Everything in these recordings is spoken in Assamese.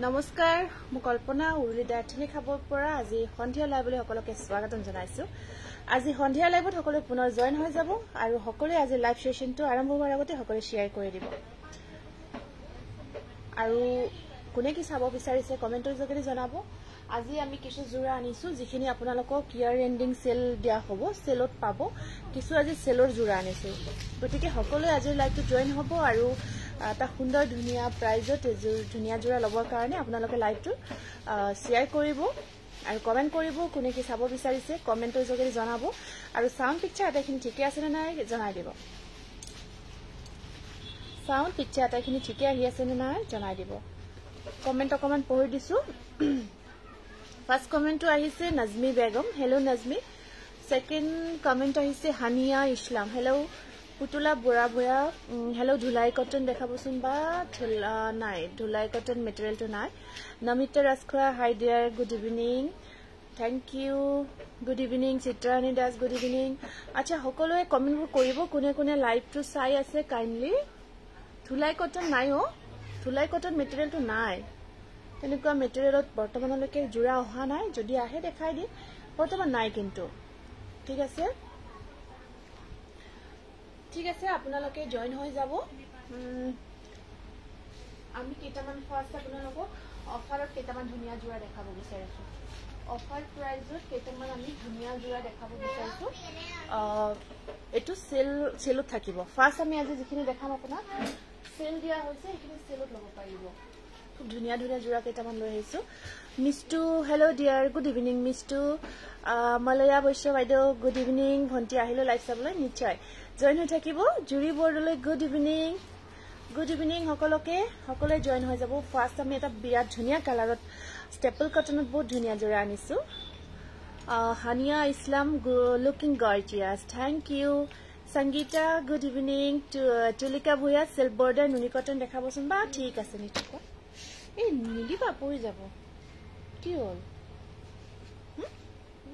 নমস্কাৰ মই কল্পনা উৰুলি দাৰ্থিনী খাবৰ পৰা আজি সন্ধিয়া লাইভলৈ সকলোকে স্বাগতম জনাইছো আজি সন্ধিয়া লাইভত সকলো পুনৰ জয়েন হৈ যাব আৰু সকলোৱে আজি লাইভ সেশনটো আৰম্ভ হোৱাৰ আগতে সকলোৱে শেয়াৰ কৰি দিব আৰু কোনে কি চাব বিচাৰিছে কমেন্টৰ যোগেদি জনাব আজি আমি কিছু জোৰা আনিছো যিখিনি আপোনালোকক ইয়াৰ এন্ডিং সেল দিয়া হ'ব সেলত পাব কিছু আজি সেলৰ জোৰা আনিছো গতিকে সকলোৱে আজি লাইভটো জয়েন হ'ব আৰু এটা সুন্দৰ ধুনিয়া প্ৰাইজত ধুনিয়া জোৰা লবৰ কাৰণে আপোনালোকে লাইভটো শেয়াৰ কৰিব আৰু কমেন্ট কৰিব কোনে কি চাব বিচাৰিছে কমেন্টৰ যোগেদি জনাব আৰু সাউন্ড পিকচাৰ আটাইখিনি ঠিকে আছে নে নাই জনাই দিব সাউন্ড পিকচাৰ আটাইখিনি ঠিকে আহি আছে নে নাই জনাই দিব কমেন্ট অকমান পঢ়ি দিছো ফাৰ্স্ট কমেন্টটো আহিছে Nazmi Begum hello Nazmi second comment আহিছে হানিয়া ইসলাম হেল্ল পুতুলা বুঢ়া বুঢ়া হেল্ল ধুলাই কটন দেখাবচোন বা নাই ধুলাই কটন মেটেৰিয়েলটো নাই Namita Rajkhowa hi dear good evening thank you good evening Chitrani Das good evening আচ্ছা সকলোৱে কমেন্টবোৰ কৰিব কোনে কোনে লাইভটো চাই আছে কাইন্ডলি ধুলাই কটন নাই ধুলাই কটন মেটেৰিয়েলটো নাই তেনেকুৱা মেটেৰিয়েলত বৰ্তমানলৈকে জোৰা অহা নাই যদি আহে দেখাই দিম বৰ্তমান নাই কিন্তু ঠিক আছে আপোনালোকে জয়েন হৈ যাব আমি কেইটামান ফাৰ্স্ট আপোনালোকক অফাৰত কেইটামান ধুনিয়া জোৰা দেখাব বিচাৰিছো অফাৰ প্ৰাইজত কেইটামান আমি ধুনিয়া জোৰা দেখাব বিচাৰিছো এটো সেলত থাকিব ফাৰ্স্ট আমি আজি যিখিনি দেখাম আপোনাক সেল দিয়া হৈছে এইখিনি সেলত ল'ব পাৰিব খুব ধুনিয়া ধুনিয়া জোৰা কেইটামান লৈ আহিছো Mishtu hello dear good evening Mishtu Malaya Baishya বাইদেউ গুড ইভিনিং ভন্টি আহিলো লাইভ চাবলৈ নিশ্চয় জয়েন হৈ থাকিব জুৰি বৰ্ডলৈ গুড ইভিনিং সকলোৱে জয়েন হৈ যাব ফাৰ্স্ট আমি এটা বিৰাট ধুনিয়া কালাৰত ষ্টেপল কটনত বহুত ধুনিয়া জোৰা আনিছো Haniya Islam looking gorgeous thank you Sangeeta good evening Tulika ভূয়া সিল্ক বৰ্ডাৰ নুনি কটন দেখাবচোন বা ঠিক আছে নিশ্চয় এই নিদিবা পৰি যাব কি হ'ল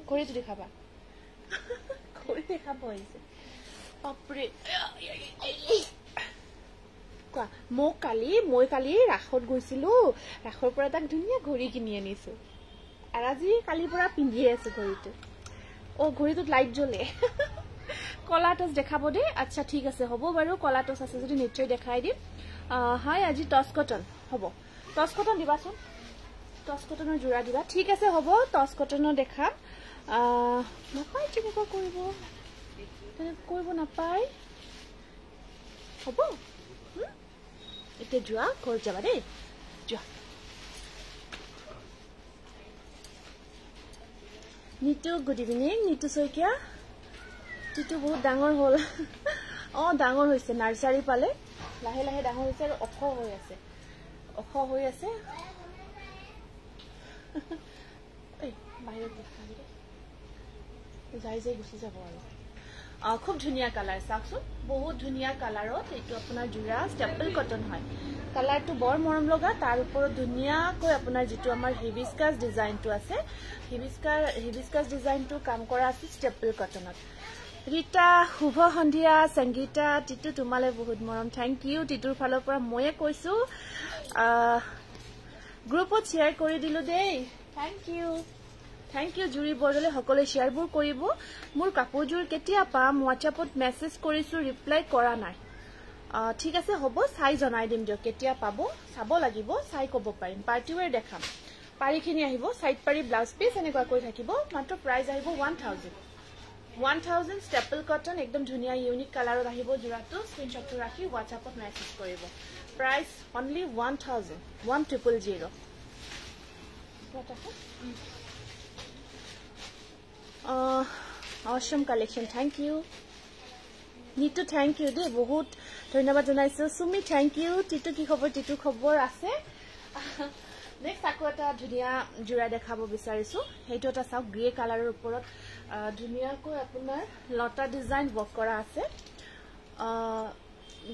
ঘড়ীটো দেখাবা ঘড়ী দেখাব আহিছে বাপৰে কোৱা মই কালি ৰাখত গৈছিলো ৰাখৰ পৰা তাক ধুনীয়া ঘড়ী কিনি আনিছো আৰু আজি কালিৰ পৰা পিন্ধি আছো ঘড়ীটো ঘড়ীটোত লাইট জ্বলে কলা টচ দেখাব দে আচ্ছা ঠিক আছে হ'ব বাৰু কলা টচ আছে যদি নিশ্চয় দেখাই দিম হাই আজি টচ কটন হ'ব টচ কটন দিবাচোন টচ কটনৰ জোৰা দিবা ঠিক আছে হ'ব টচ কটনৰ দেখাম নাপায় তেনেকুৱা কৰিব নাপায় হ'ব এতিয়া যোৱা ঘৰ যাবা দেই যোৱা নিতু গুড ইভিনিং নিতু শইকীয়া টিটু বহুত ডাঙৰ হ'ল ডাঙৰ হৈছে নাৰ্চাৰী পালে লাহে লাহে ডাঙৰ হৈছে আৰু অখ হৈ আছে বাহিৰত যাই গুচি যাব আৰু খুব ধুনীয়া কালাৰ চাওকচোন বহুত ধুনীয়া কালাৰত এইটো আপোনাৰ জোৰা ষ্টেপল কটন হয় কালাৰটো বৰ মৰম লগা তাৰ ওপৰত ধুনীয়াকৈ আপোনাৰ যিটো আমাৰ হিবিস্কাছ ডিজাইনটো আছে হিবিস্কাছ ডিজাইনটো কাম কৰা আছে ষ্টেপল কটনত ৰীতা শুভ সন্ধিয়া সংগীতা টিটু তোমালে বহুত মৰম থ্যাংক ইউ টিটুৰ ফালৰ পৰা ময়ে কৈছো গ্ৰুপত শেয়াৰ কৰি দিলো দেই থ্যাংক ইউ জুৰি বৰ্ডলে সকলোৱে শেয়াৰবোৰ কৰিব মোৰ কাপোৰযোৰ কেতিয়া পাম হোৱাটছআপত মেছেজ কৰিছো ৰিপ্লাই কৰা নাই ঠিক আছে হ'ব চাই জনাই দিম দিয়ক কেতিয়া পাব চাব লাগিব চাই ক'ব পাৰিম পাৰ্টি ওৱেৰ দেখাম পাৰিখিনি আহিব সাইড পাৰি ব্লাউজ পিস এনেকুৱা কৈ থাকিব মাত্ৰ প্ৰাইস আহিব 1000 ষ্টেপল কটন একদম ধুনীয়া ইউনিক কালাৰত আহিব জোৰাটো স্ক্ৰিনশ্বটটো ৰাখি হোৱাটছআপত মেছেজ কৰিব price only 1000 awesome collection thank you Nitu thank you দে বহুত ধন্যবাদ জনাইছো সুমি থ্যাংক ইউ টিটু কি খবৰ টিটু খবৰ আছে নেক্সট আকৌ এটা ধুনীয়া জোৰা দেখাব বিচাৰিছো সেইটো এটা চাওক গ্ৰে কালাৰৰ ওপৰত ধুনীয়াকৈ আপোনাৰ লতা ডিজাইন ওয়াৰ্ক কৰা আছে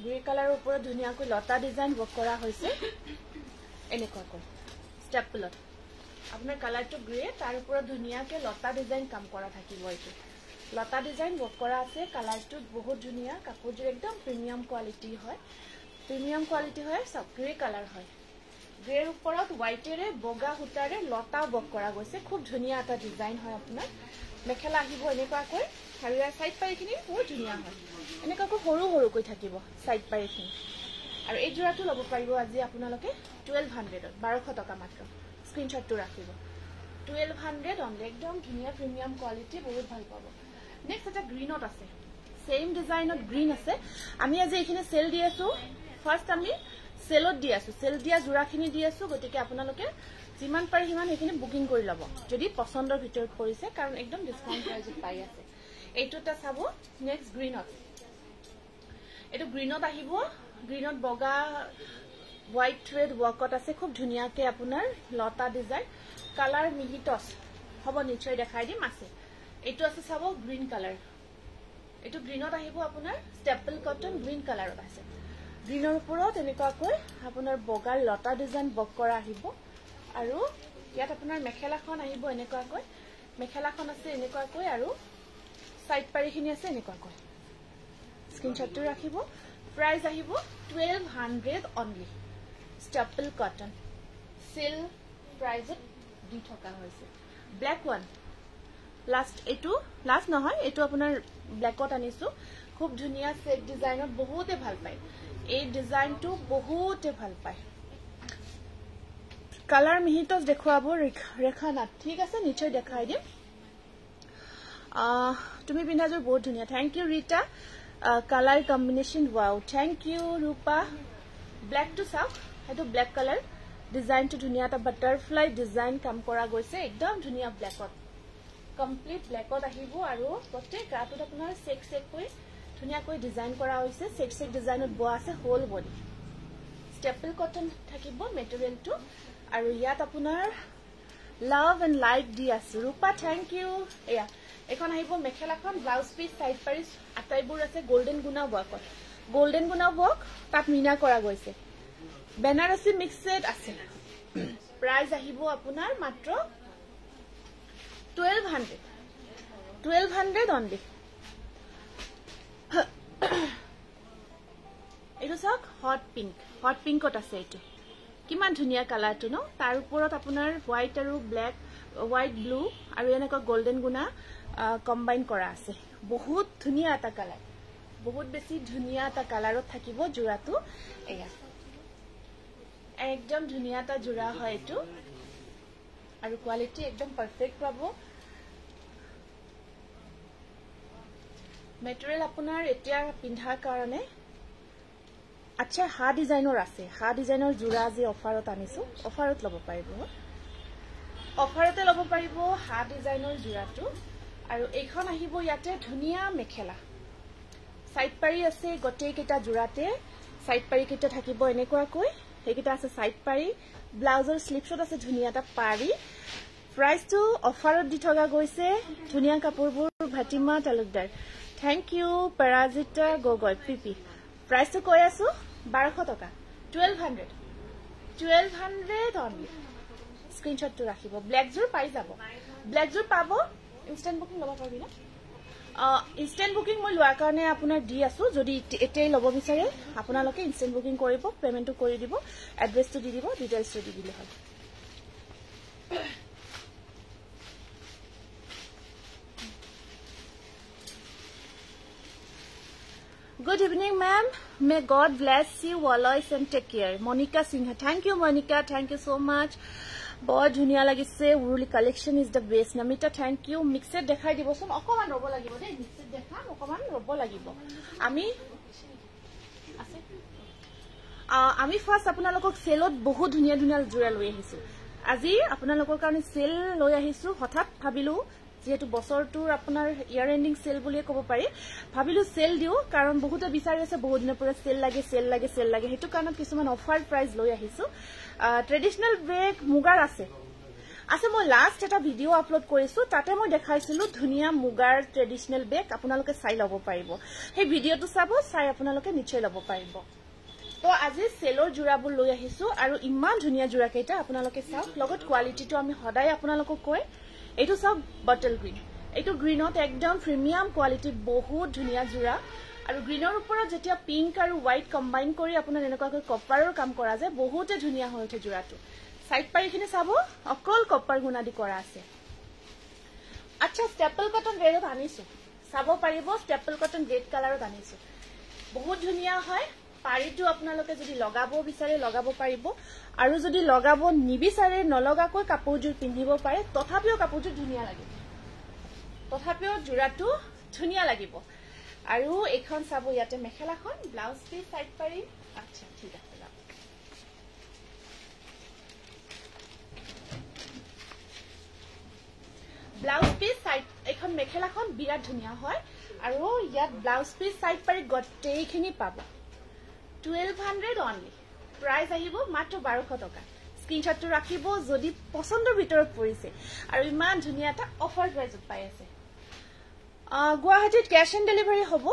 গ্ৰে কালাৰৰ ওপৰত ধুনীয়াকৈ লতা ডিজাইন ওয়াৰ্ক কৰা হৈছে এনেকুৱাকৈ ষ্টেপলত আপোনাৰ কালাৰটো গ্ৰে তাৰ ওপৰত ধুনীয়াকৈ লতা ডিজাইন কাম কৰা থাকিব এইটো লতা ডিজাইন ওয়াৰ্ক কৰা আছে কালাৰটো বহুত ধুনীয়া কাপোৰযোৰ একদম প্ৰিমিয়াম কোৱালিটি হয় সব গ্ৰে কালাৰ হয় গ্ৰেৰ ওপৰত হোৱাইটেৰে বগা সূতাৰে লতা বক কৰা গৈছে খুব ধুনীয়া এটা ডিজাইন হয় আপোনাৰ মেখেলা আহিব এনেকুৱাকৈ আৰু ইয়াৰ সাইড পাৰিখিনি বহুত ধুনীয়া হয় এনেকুৱাকৈ সৰু সৰুকৈ থাকিব সাইড পাৰিখিনি আৰু এই জোৰাটো ল'ব পাৰিব আজি আপোনালোকে 1200 1200 টকা মাত্ৰ স্ক্ৰিনশ্বটটো ৰাখিব 1200 অনলি একদম ধুনীয়া প্ৰিমিয়াম কোৱালিটি বহুত ভাল পাব নেক্সট এটা গ্ৰীনত আছে সেম ডিজাইনত গ্ৰীন আছে আমি আজি এইখিনি সেল দি আছো ফাৰ্স্ট আমি সেলত দি আছো সেল দিয়া জোৰাখিনি দি আছো গতিকে আপোনালোকে যিমান পাৰি সিমান এইখিনি বুকিং কৰি ল'ব যদি পছন্দৰ ভিতৰত পৰিছে কাৰণ একদম ডিসকাউন্ট প্ৰাইজত পাই আছে এইটোটা চাব নেক্সট গ্ৰীনত এটো গ্ৰীনত আহিব গ্ৰীনত বগা হোৱাইট থ্ৰেড ওয়াৰ্কত আছে খুব ধুনীয়াকে আপোনাৰ লতা ডিজাইন কালাৰ মিহিটস হ'ব নিশ্চয় দেখাই দিম আছে এইটো আছে চাব গ্ৰীন কালাৰ এইটো গ্ৰীনত আহিব আপোনাৰ ষ্টেপল কটন গ্ৰীন কালাৰত আছে গ্ৰীনৰ ওপৰত এনেকুৱাকৈ আপোনাৰ বগাৰ লতা ডিজাইন বক কৰা আহিব আৰু ইয়াত আপোনাৰ মেখেলাখন আহিব এনেকুৱাকৈ মেখেলাখন আছে এনেকুৱাকৈ আৰু সাইড পাৰিখিনি আছে এনেকুৱাকৈ স্ক্ৰিনশ্বটটো ৰাখিব প্ৰাইস আহিব 1200 অনলি ষ্টেপল কটন সেল প্ৰাইজত দি থকা হৈছে ব্ল্যাক ওয়ান লাস্ট এটো লাস্ট নহয় এটো আপোনাৰ ব্ল্যাকত আনিছো খুব ধুনীয়া সেট ডিজাইনত বহুতে ভাল পায় এই ডিজাইনটো বহুতে ভাল পায় কালাৰ মিহিটস দেখুৱাব ৰেখা না ঠিক আছে নিশ্চয় দেখাই দিম তুমি পিন্ধাজৰ বহুত ধুনীয়া thank you Rita colour combination wow thank you Rupa black টু সাউথ হেটো ব্ল্যাক কালাৰ ডিজাইনটো ধুনীয়া এটা বাটাৰফ্লাই ডিজাইন কাম কৰা গৈছে একদম ধুনীয়া ব্ল্যাকত কমপ্লিট ব্ল্যাকত আহিব আৰু প্ৰত্যেক গাটোত আপোনাৰ চেক চেক কৈ ধুনীয়াকৈ ডিজাইন কৰা হৈছে চেক চেক ডিজাইনত বোৱা আছে হোল বডি ষ্টেপল কটন থাকিব মেটেৰিয়েলটো আৰু ইয়াত আপোনাৰ লাভ এণ্ড লাইট দি আছে ৰূপা থ্যাংক ইউ এয়া এখন আহিব মেখেলাখন ব্লাউজ পিস সাইড পাৰিস আটাইবোৰ আছে গোল্ডেন গুনা ওয়াৰ্ক তাত মিনা কৰা গৈছে বেনাৰসী মিক্সড আছে প্ৰাইস আহিব আপোনাৰ মাত্ৰ 1200 অনলি এইটো চাওক হট পিংকত আছে এইটো কিমান ধুনীয়া কালাৰটো ন তাৰ ওপৰত আপোনাৰ হোৱাইট আৰু ব্ল্যাক হোৱাইট ব্লু আৰু এনেকা গোল্ডেন গুনা কম্বাইন কৰা আছে বহুত ধুনীয়া এটা কালাৰ বহুত বেছি ধুনীয়া এটা কালাৰত থাকিব জোৰাটো এয়া একদম ধুনীয়া এটা জোৰা হয় এটো আৰু কোৱালিটি একদম পাৰফেক্ট পাব মেটেৰিয়েল আপোনাৰ এতিয়া পিন্ধাৰ কাৰণে আচ্ছা হা ডিজাইনৰ আছে হা ডিজাইনৰ জোৰা আজি অফাৰত আনিছো অফাৰত ল'ব পাৰিব অফাৰতে ল'ব পাৰিব হা ডিজাইনৰ জোৰাটো আৰু এইখন আহিব ইয়াতে ধুনীয়া মেখেলা সাইড পাৰি আছে গটেই কেটা জোৰাতে সাইড পাৰি কেটা থাকিব এনেকুৱাকৈ হেকিটা আছে সাইড পাৰি ব্লাউজৰ স্লিপছত আছে ধুনীয়া এটা পাৰি প্ৰাইসটো অফাৰত দি থকা গৈছে ধুনীয়া কাপোৰবোৰ ভাটিমা তালুকদাৰ থ্যাংক ইউ পৰাজিতা গগৈ পিপি প্ৰাইসটো কৈ আছো 1200 টকা 1200 অনলি স্ক্ৰিনশ্বটটো ৰাখিব ব্ল্যাক জোৰ পাই যাব ব্ল্যাক জোৰ পাব ইনস্ট্যান্ট বুকিং ল'ব পাৰিবি না ইনস্ট্যান্ট বুকিং মই লোৱাৰ কাৰণে আপোনাৰ দি আছো যদি এটাই ল'ব বিচাৰে আপোনালোকে ইনস্ট্যান্ট বুকিং কৰিব পেমেন্টটো কৰি দিব এড্ৰেছটো দি দিব ডিটেইলছটো দি দিলে হয় Good evening, ma'am. May God bless you always and take care. Monica Singha. Thank you, Monica. Thank you so much. बहुत धुनिया লাগিছে Uruli collection is the best Namita thank you mixed দেখাই দিবচোন অকমান ৰব লাগিব দে মিক্সড দেখা অকমান ৰব লাগিব আমি ফাৰ্স্ট আপোনালোকক সেলত বহুত ধুনিয়া ধুনিয়া জোৰা লৈ আহিছো আজি আপোনালোকৰ কাৰণে সেল লৈ আহিছো হঠাৎ ভাবিলো যেহেতু বছৰটোৰ আপোনাৰ ইয়াৰ এন্ডিং সেল বুলিয়ে ক'ব পাৰি ভাবিলো সেল দিও কাৰণ বহুতে বিচাৰি আছে বহুত দিনৰ পৰা সেল লাগে হেতু কাৰণত কিছুমান অফাৰ প্ৰাইস লৈ আহিছো ট্ৰেডিশনাল বেগ মুগাৰ আছে মই লাস্ট এটা ভিডিও আপলোড কৰিছো তাতে মই দেখাইছিলো ধুনিয়া মুগাৰ ট্ৰেডিশনাল বেগ আপোনালোকে চাই ল'ব পাৰিব সেই ভিডিওটো চাব চাই আপোনালোকে নিশ্চয় ল'ব পাৰিব তো আজি সেলৰ জোৰাবোৰ লৈ আহিছো আৰু ইমান ধুনিয়া জোৰা কেইটা আপোনালোকে চাওক লগত কোৱালিটিটো আমি সদায় আপোনালোকক কয় এইটো সব বটল গ্ৰীন এইটো গ্ৰীনত একদম প্ৰিমিয়াম কোৱালিটি বহুত ধুনিয়া জোৰা আৰু গ্ৰীনৰ ওপৰত যেতিয়া পিংক আৰু হোৱাইট কম্বাইন কৰি আপোনাৰ এনেকুৱাকৈ কপাৰৰ কাম কৰা যায় বহুতে ধুনীয়া হৈ উঠে জোৰাটো সাইড পাৰিখিনি চাব অকল কপাৰ গুণা দি কৰা আছে আচ্ছা ষ্টেপল কটন ৰেডত আনিছো চাব পাৰিব ষ্টেপল কটন ৰেড কালাৰত আনিছো বহুত ধুনীয়া হয় পাৰিটো আপোনালোকে যদি লগাব বিচাৰে লগাব পাৰিব আৰু যদি লগাব নিবিচাৰে নলগাকৈ কাপোৰজোৰ পিন্ধিব পাৰে তথাপিও কাপোৰজোৰ ধুনীয়া লাগিব তথাপিও জোৰাটো ধুনীয়া লাগিব আৰু এখন চাব ইয়াতে মেখেলাখন ব্লাউজ পিস সাইড পাৰি আচ্ছা ঠিক আছে ব্লাউজ পিস সাইড এখন মেখেলাখন বিৰাট ধুনীয়া হয় আৰু ইয়াত ব্লাউজ পিস সাইড পাৰি গটেইখিনি পাব 1200 অনলি প্ৰাইস আহিব মাত্ৰ 1200 টকা স্ক্ৰিনশ্বটটো ৰাখিব যদি পছন্দৰ ভিতৰত পৰিছে আৰু ইমান ধুনীয়া এটা অফাৰ প্ৰাইজত পাই আছে গুৱাহাটীত ক্যাশ অন ডেলিভাৰী হ'ব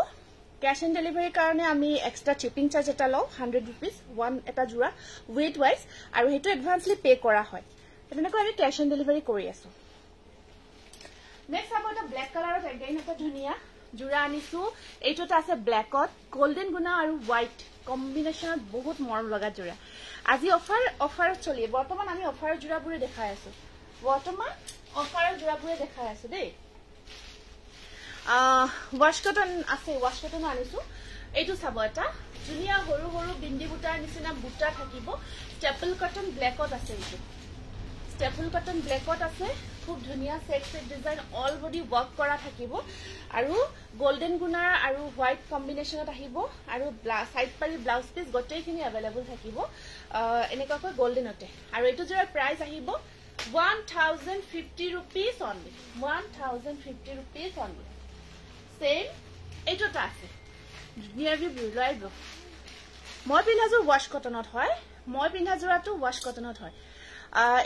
ক্যাশ অন ডেলিভাৰীৰ কাৰণে আমি এক্সট্ৰা শিপিং চাৰ্জ এটা লওঁ 100 रुपीस ওয়ান এটা জোৰা ওয়েট ওয়াইজ আৰু হেতু এডভান্সলি পে কৰা হয় তেনেকৈ আমি ক্যাশ অন ডেলিভাৰী কৰি আছো নেক্সট about ব্ল্যাক কালাৰত এগেইন এটা ধুনীয়া জোৰা আনিছো এইটোটা আছে ব্ল্যাকত গোল্ডেন গুনা আৰু হোৱাইট কম্বিনেশনত বহুত মৰম লগা জোৰা আজি অফাৰ চলি বৰ্তমান আমি অফাৰৰ জোৰাবোৰে দেখাই আছো বৰ্তমান অফাৰৰ জোৰাবোৰে দেখাই আছো দেই ওয়াশ কটন আছে ওয়াশ কটন আনিছো এইটো চাব এটা ধুনীয়া হৰু হৰু বিন্দি বুটাৰ নিচিনা বুটা থাকিব ষ্টেপল কটন ব্ল্যাকত আছে এইটো ষ্টেপল কটন ব্ল্যাকত আছে খুব ধুনীয়া set design all body work কৰা থাকিব আৰু গোল্ডেন গুনাৰ আৰু হোৱাইট কম্বিনেশনত আহিব আৰু সাইড পাৰি ব্লাউজ পিস গটেইখিনি अवेलेबल থাকিব এনেকুৱাকৈ গোল্ডেনতে আৰু এইটো জোৰা প্ৰাইস আহিব 1050 rupees only 1050 rupees only same এইটোটা আছে নিয়াৰলি ব্লু লাইভ মই পিন্ধা জোৰ ওয়াশ কটনত হয় মই পিন্ধা জোৰাটো ওয়াশ কটনত হয়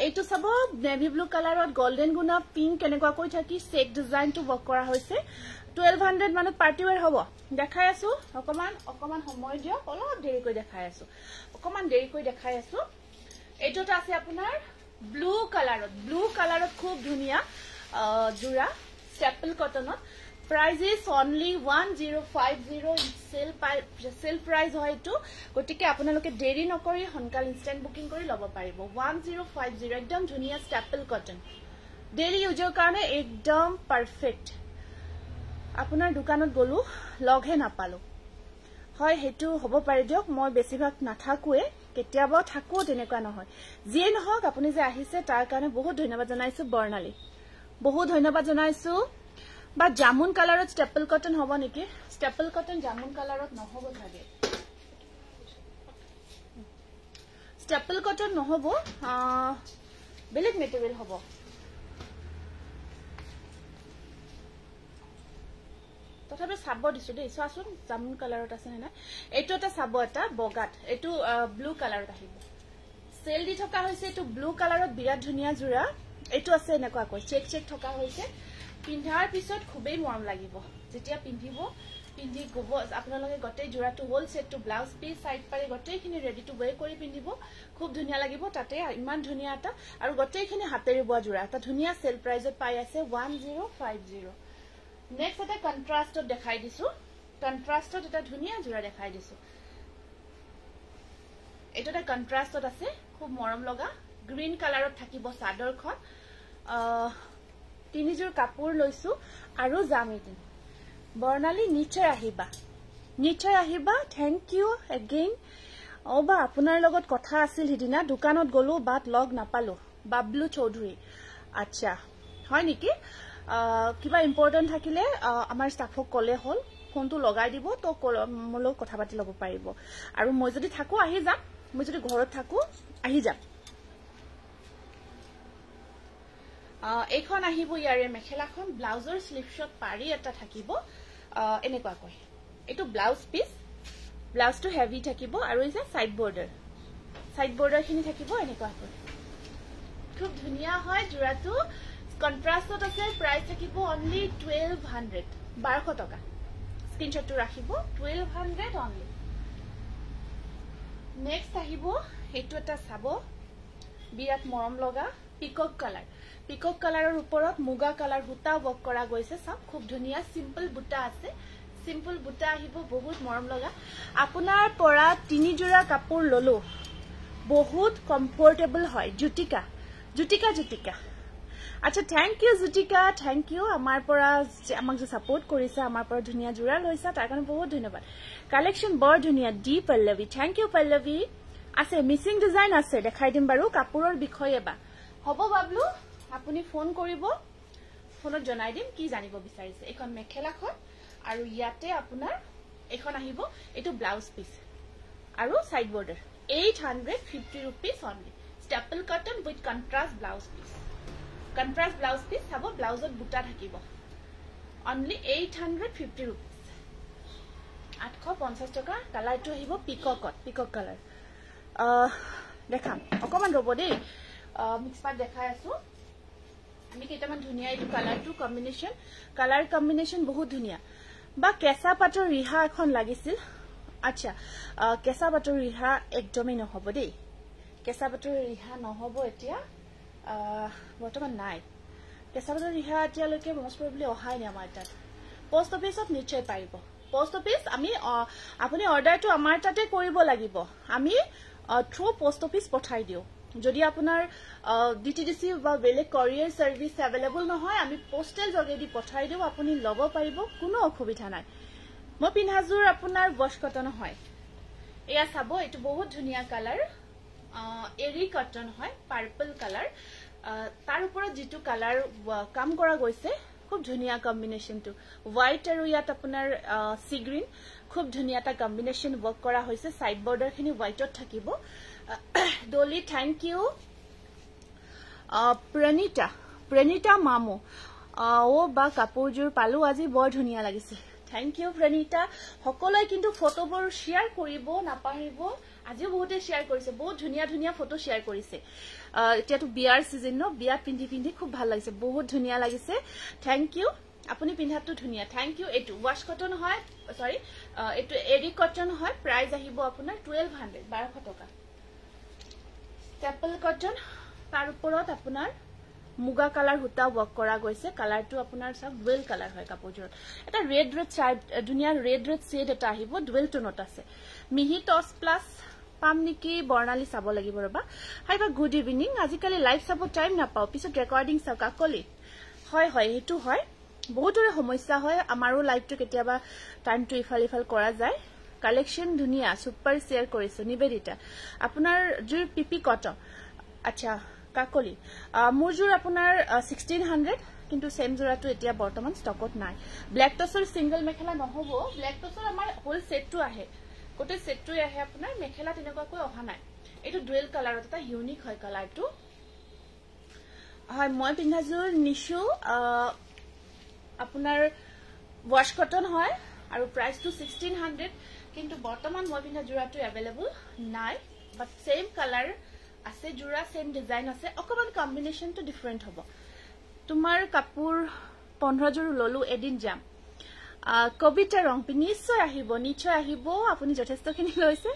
এইটো সব নেভি ব্লু কালাৰত গোল্ডেন গুনা পিংক কেনেকুৱা কৈ থাকি চেক ডিজাইন টু ওয়াৰ্ক কৰা হৈছে 1200 মানত পাৰ্টি ওয়্যাৰ হ'ব দেখাই আছো অকমান সময় দিও অলপ দেৰি কৈ দেখাই আছো অকমান দেৰি কৈ দেখাই আছো এইটোটা আছে আপোনাৰ ব্লু কালাৰত খুব ধুনীয়া জোৰা ষ্টেপল কটনত Price is only 1050 sale price হয় তো গটিকে আপোনালোকে দেৰি নকৰি হনকাল ইনস্ট্যান্ট বুকিং কৰি লব পাৰিব 1050 একদম ধুনীয়া ষ্টেপল কটন ডেইলি ইউজৰ কাৰণে একদম পাৰফেক্ট আপোনাৰ দোকানত গলো লগহে নাপালো হয় হেতু হ'ব পাৰে দিয়ক মই বেছিভাগ নাথাকুৱে কেতিয়াবা থাকো তেনেকুৱা নহয় যিয়ে নহওক আপুনি যে আহিছে তাৰ কাৰণে বহুত ধন্যবাদ জনাইছো বৰ্ণালী বহুত ধন্যবাদ জনাইছো বা জামুন কালাৰত ষ্টেপল কটন হ'ব নেকি ষ্টেপল কটন জামুন কালাৰত নহব থাকে ষ্টেপল কটন নহব বেলেগ মেটেৰিয়েল হ'ব তথাপি চাব দিছো দেই চোৱাচোন জামুন কালাৰত আছে না এইটো এটা চাব এটা বগাত এইটো ব্লু কালাৰত আহিব সেল দি থকা হৈছে এইটো ব্লু কালাৰত বিৰাট ধুনীয়া জোৰা এইটো আছে এনেকুৱা কৈ চেক থকা হৈছে পিন্ধাৰ পিছত খুবেই মৰম লাগিব যেতিয়া পিন্ধি গব আপোনালোকে গটেই জোৰাটো হোল সেটটো ব্লাউজ পিস সাইড পাৰি গটেইখিনি ৰেডি টু ওয়ে কৰি পিন্ধিব খুব ধুনীয়া লাগিব তাতে ইমান ধুনীয়া এটা আৰু গটেইখিনি হাতেৰে বোৱা জোৰা এটা ধুনীয়া সেল প্ৰাইজত পাই আছে 1050 নেক্সট এটা কন্ট্ৰাষ্টত দেখাই দিছো কন্ট্ৰাষ্টত এটা ধুনীয়া জোৰা দেখাই দিছো এটা কন্ট্ৰাষ্টত আছে খুব মৰম লগা গ্ৰীন কালাৰত থাকিব সাদৰখন তিনিজোৰ কাপোৰ লৈছো আৰু জামি দিন বৰ্ণালী নিশ্চয় আহিবা থ্যাংক ইউ এগেইন ওবা আপোনাৰ লগত কথা আছিল হিদিনা দোকানত গলো বাট লগ নাপালো বাবলু চৌধুৰী আচ্ছা হয় নেকি কিবা ইম্পৰ্টেন্ট থাকিলে আমাৰ ষ্টাফক কলে হল ফোনটো লগাই দিব তো মোলৈ কথা পাতি লব পাৰিব আৰু মই যদি থাকো আহি যাম মই যদি ঘৰত থাকো আহি যাম এইখন আহিব ইয়াৰে মেখেলাখন ব্লাউজৰ স্লিভছত পাৰি এটা থাকিব এনেকুৱা কৈ এটো ব্লাউজ পিস ব্লাউজটো হেভি থাকিব আৰু এই যে সাইড বৰ্ডাৰ খিনি থাকিব এনেকুৱা কৈ খুব ধুনীয়া হয় জোৰাটো কন্ট্ৰাষ্টত আছে প্ৰাইস থাকিব অনলি 1200 টকা স্ক্ৰিনশ্বটটো ৰাখিব 1200 অনলি নেক্সট আহিব হেতু এটা চাব বিৰাট মৰম লগা পিকক কালাৰৰ ওপৰত মুগা কালাৰ বুটা ওয়াৰ্ক কৰা গৈছে সব খুব ধুনীয়া সিম্পল বুটা আছে সিম্পল বুটা আহিব বহুত মৰম লগা আপোনাৰ পৰা 3 জোৰা কাপোৰ ললো বহুত কমফৰ্টেবল হয় জুটিকা জুটিকা জুটিকা আচ্ছা থ্যাংক ইউ জুটিকা থ্যাংক ইউ আমাৰ পৰা আমাক যে সাপোৰ্ট কৰিছে আমাৰ পৰা ধুনিয়া জোৰা লৈছা তাৰ কাৰণে বহুত ধন্যবাদ কালেকশন বৰ ধুনিয়া ডি পল্লৱী থ্যাংক ইউ পল্লৱী আছে মিসিং ডিজাইন আছে দেখাই দিম বাৰু কাপোৰৰ বিষয়ে বা হ'ব বাবলু আপুনি ফোন কৰিব ফোনত জনাই দিম কি জানিব বিচাৰিছে এখন মেখেলাখন আৰু ইয়াতে আপোনাৰ এখন আহিব এটো ব্লাউজ পিস আৰু side border 850 rupees only staple cotton with contrast blouse piece sabo blouse ot buta thakibo only 850 rupees 850 taka color to ahibo peacock color dekham okoman robo dei mix part dekhai asu ami ketaman dhuniya etu color combination bahut dhuniya ba kesa pator riha ekhon lagisil আচ্ছা কেঁচা পাটৰ ৰিহা একদমেই নহব দেই কেঁচা পাটৰ ৰিহা নহব এতিয়া বৰ্তমান নাই কেঁচা পাটৰ ৰিহা এতিয়ালৈকে মষ্ট প্ৰবলি অহাই নাই আমাৰ তাত পোষ্ট অফিচত নিশ্চয় পাৰিব পোষ্ট অফিচ আমি আপুনি অৰ্ডাৰটো আমাৰ তাতে কৰিব লাগিব আমি থ্ৰু পোষ্ট অফিচ পঠাই দিও যদি আপোনাৰ ডিটিডিসি বা বেলেগ কোৰিয়াৰ সাৰ্ভিস अवेलेबल নহয় আমি পোষ্টেল যোগেদি পঠাই দিও আপুনি লব পাৰিব কোনো অসুবিধা নাই মই পিনহাজুৰ আপোনাৰ ওয়াশ কটন হয় এয়া চাব এটো বহুত ধুনিয়া কালাৰ এৰি কটন হয় পাৰ্পল কালাৰ তাৰ ওপৰত যেটো কালাৰ কাম কৰা গৈছে খুব ধুনিয়া কম্বিনেশন টু হোয়াইট আৰু ইয়াত আপোনাৰ সি গ্ৰীন খুব ধুনিয়া টা কম্বিনেশন ওয়াৰ্ক কৰা হৈছে সাইড বৰ্ডাৰ খিনি হোয়াইটত থাকিব ডলি থ্যাংক ইউ প্ৰণিতা মামু ও বা কাপোৰজোৰ পালো আজি বৰ ধুনিয়া লাগিছে থ্যাংক ইউ প্ৰণিতা সকলোই কিন্তু ফটোবোৰ শেয়াৰ কৰিব নাপাহৰিব আজিও বহুতে শেয়াৰ কৰিছে বহুত ধুনিয়া ধুনিয়া ফটো শেয়াৰ কৰিছে এতিয়াটো বিয়াৰ সিজন ন বিয়া পিন্ধি খুব ভাল লাগিছে বহুত ধুনিয়া লাগিছে থ্যাংক ইউ আপুনি পিন্ধাটো ধুনিয়া থ্যাংক ইউ এটো ওয়াশ কটন হয় সৰি এটো এৰি কটন হয় প্ৰাইস আহিব আপোনাৰ 1200 টকা স্টেপল কটন তাৰ ওপৰত আপোনাৰ মুগা কালাৰ হুতা ওয়াৰ্ক কৰা গৈছে কালাৰটো আপোনাৰ সব ডুৱেল কালাৰ হয় কাপোৰজোৰত এটা ৰেড চাইড দুনিয়া ৰেড শেড এটা আহিব ডুৱেল টোনত আছে মিহি টস প্লাস পাম নেকি বৰ্ণালী চাব লাগিব ৰবা হাই বা গুড ইভিনিং আজিকালি লাইভ চাব টাইম নাপাও পিছত ৰেকৰ্ডিং চাও কাকলি হয় হয় হেতু হয় বহুতৰে সমস্যা হয় আমাৰো লাইভটো কেতিয়াবা টাইমটো ইফাল কৰা যায় কালেকশন ধুনিয়া সুপাৰ শেয়াৰ কৰিছো নিবেদিতা আপোনাৰ জুৰ পিপি কটন আচ্ছা কাকলি মুজুৰ আপোনাৰ 1600 কিন্তু সেম জোৰাটো এতিয়া বৰ্তমান ষ্টকত নাই ব্ল্যাক টসৰ সিঙ্গল মেখেলা নহব ব্ল্যাক টসৰ আমাৰ হোল সেটটো আহে কোটে সেটটো আহে আপোনাৰ মেখেলা তেনেকুৱা কৈ অহা নাই এটো ডুৱেল কালাৰত এটা ইউনিক হয় কালাৰটো হয় মই পিন্ধাজুৰ নিশু আপোনাৰ ওয়াশ কটন হয় আৰু প্ৰাইসটো 1600 কিন্তু বৰ্তমান মই পিন্ধা জোৰাটো अवेलेबल নাই বাট সেম কালাৰ আছে জোৰা সেম ডিজাইন আছে অকমান কম্বিনেশন তো ডিফাৰেন্ট হ'ব তোমাৰ কাপোৰ 15 জোৰ ললো এদিন যাম কবিতা ৰংপি নিশ্চয় আহিব আপুনি যথেষ্টখিনি লৈছে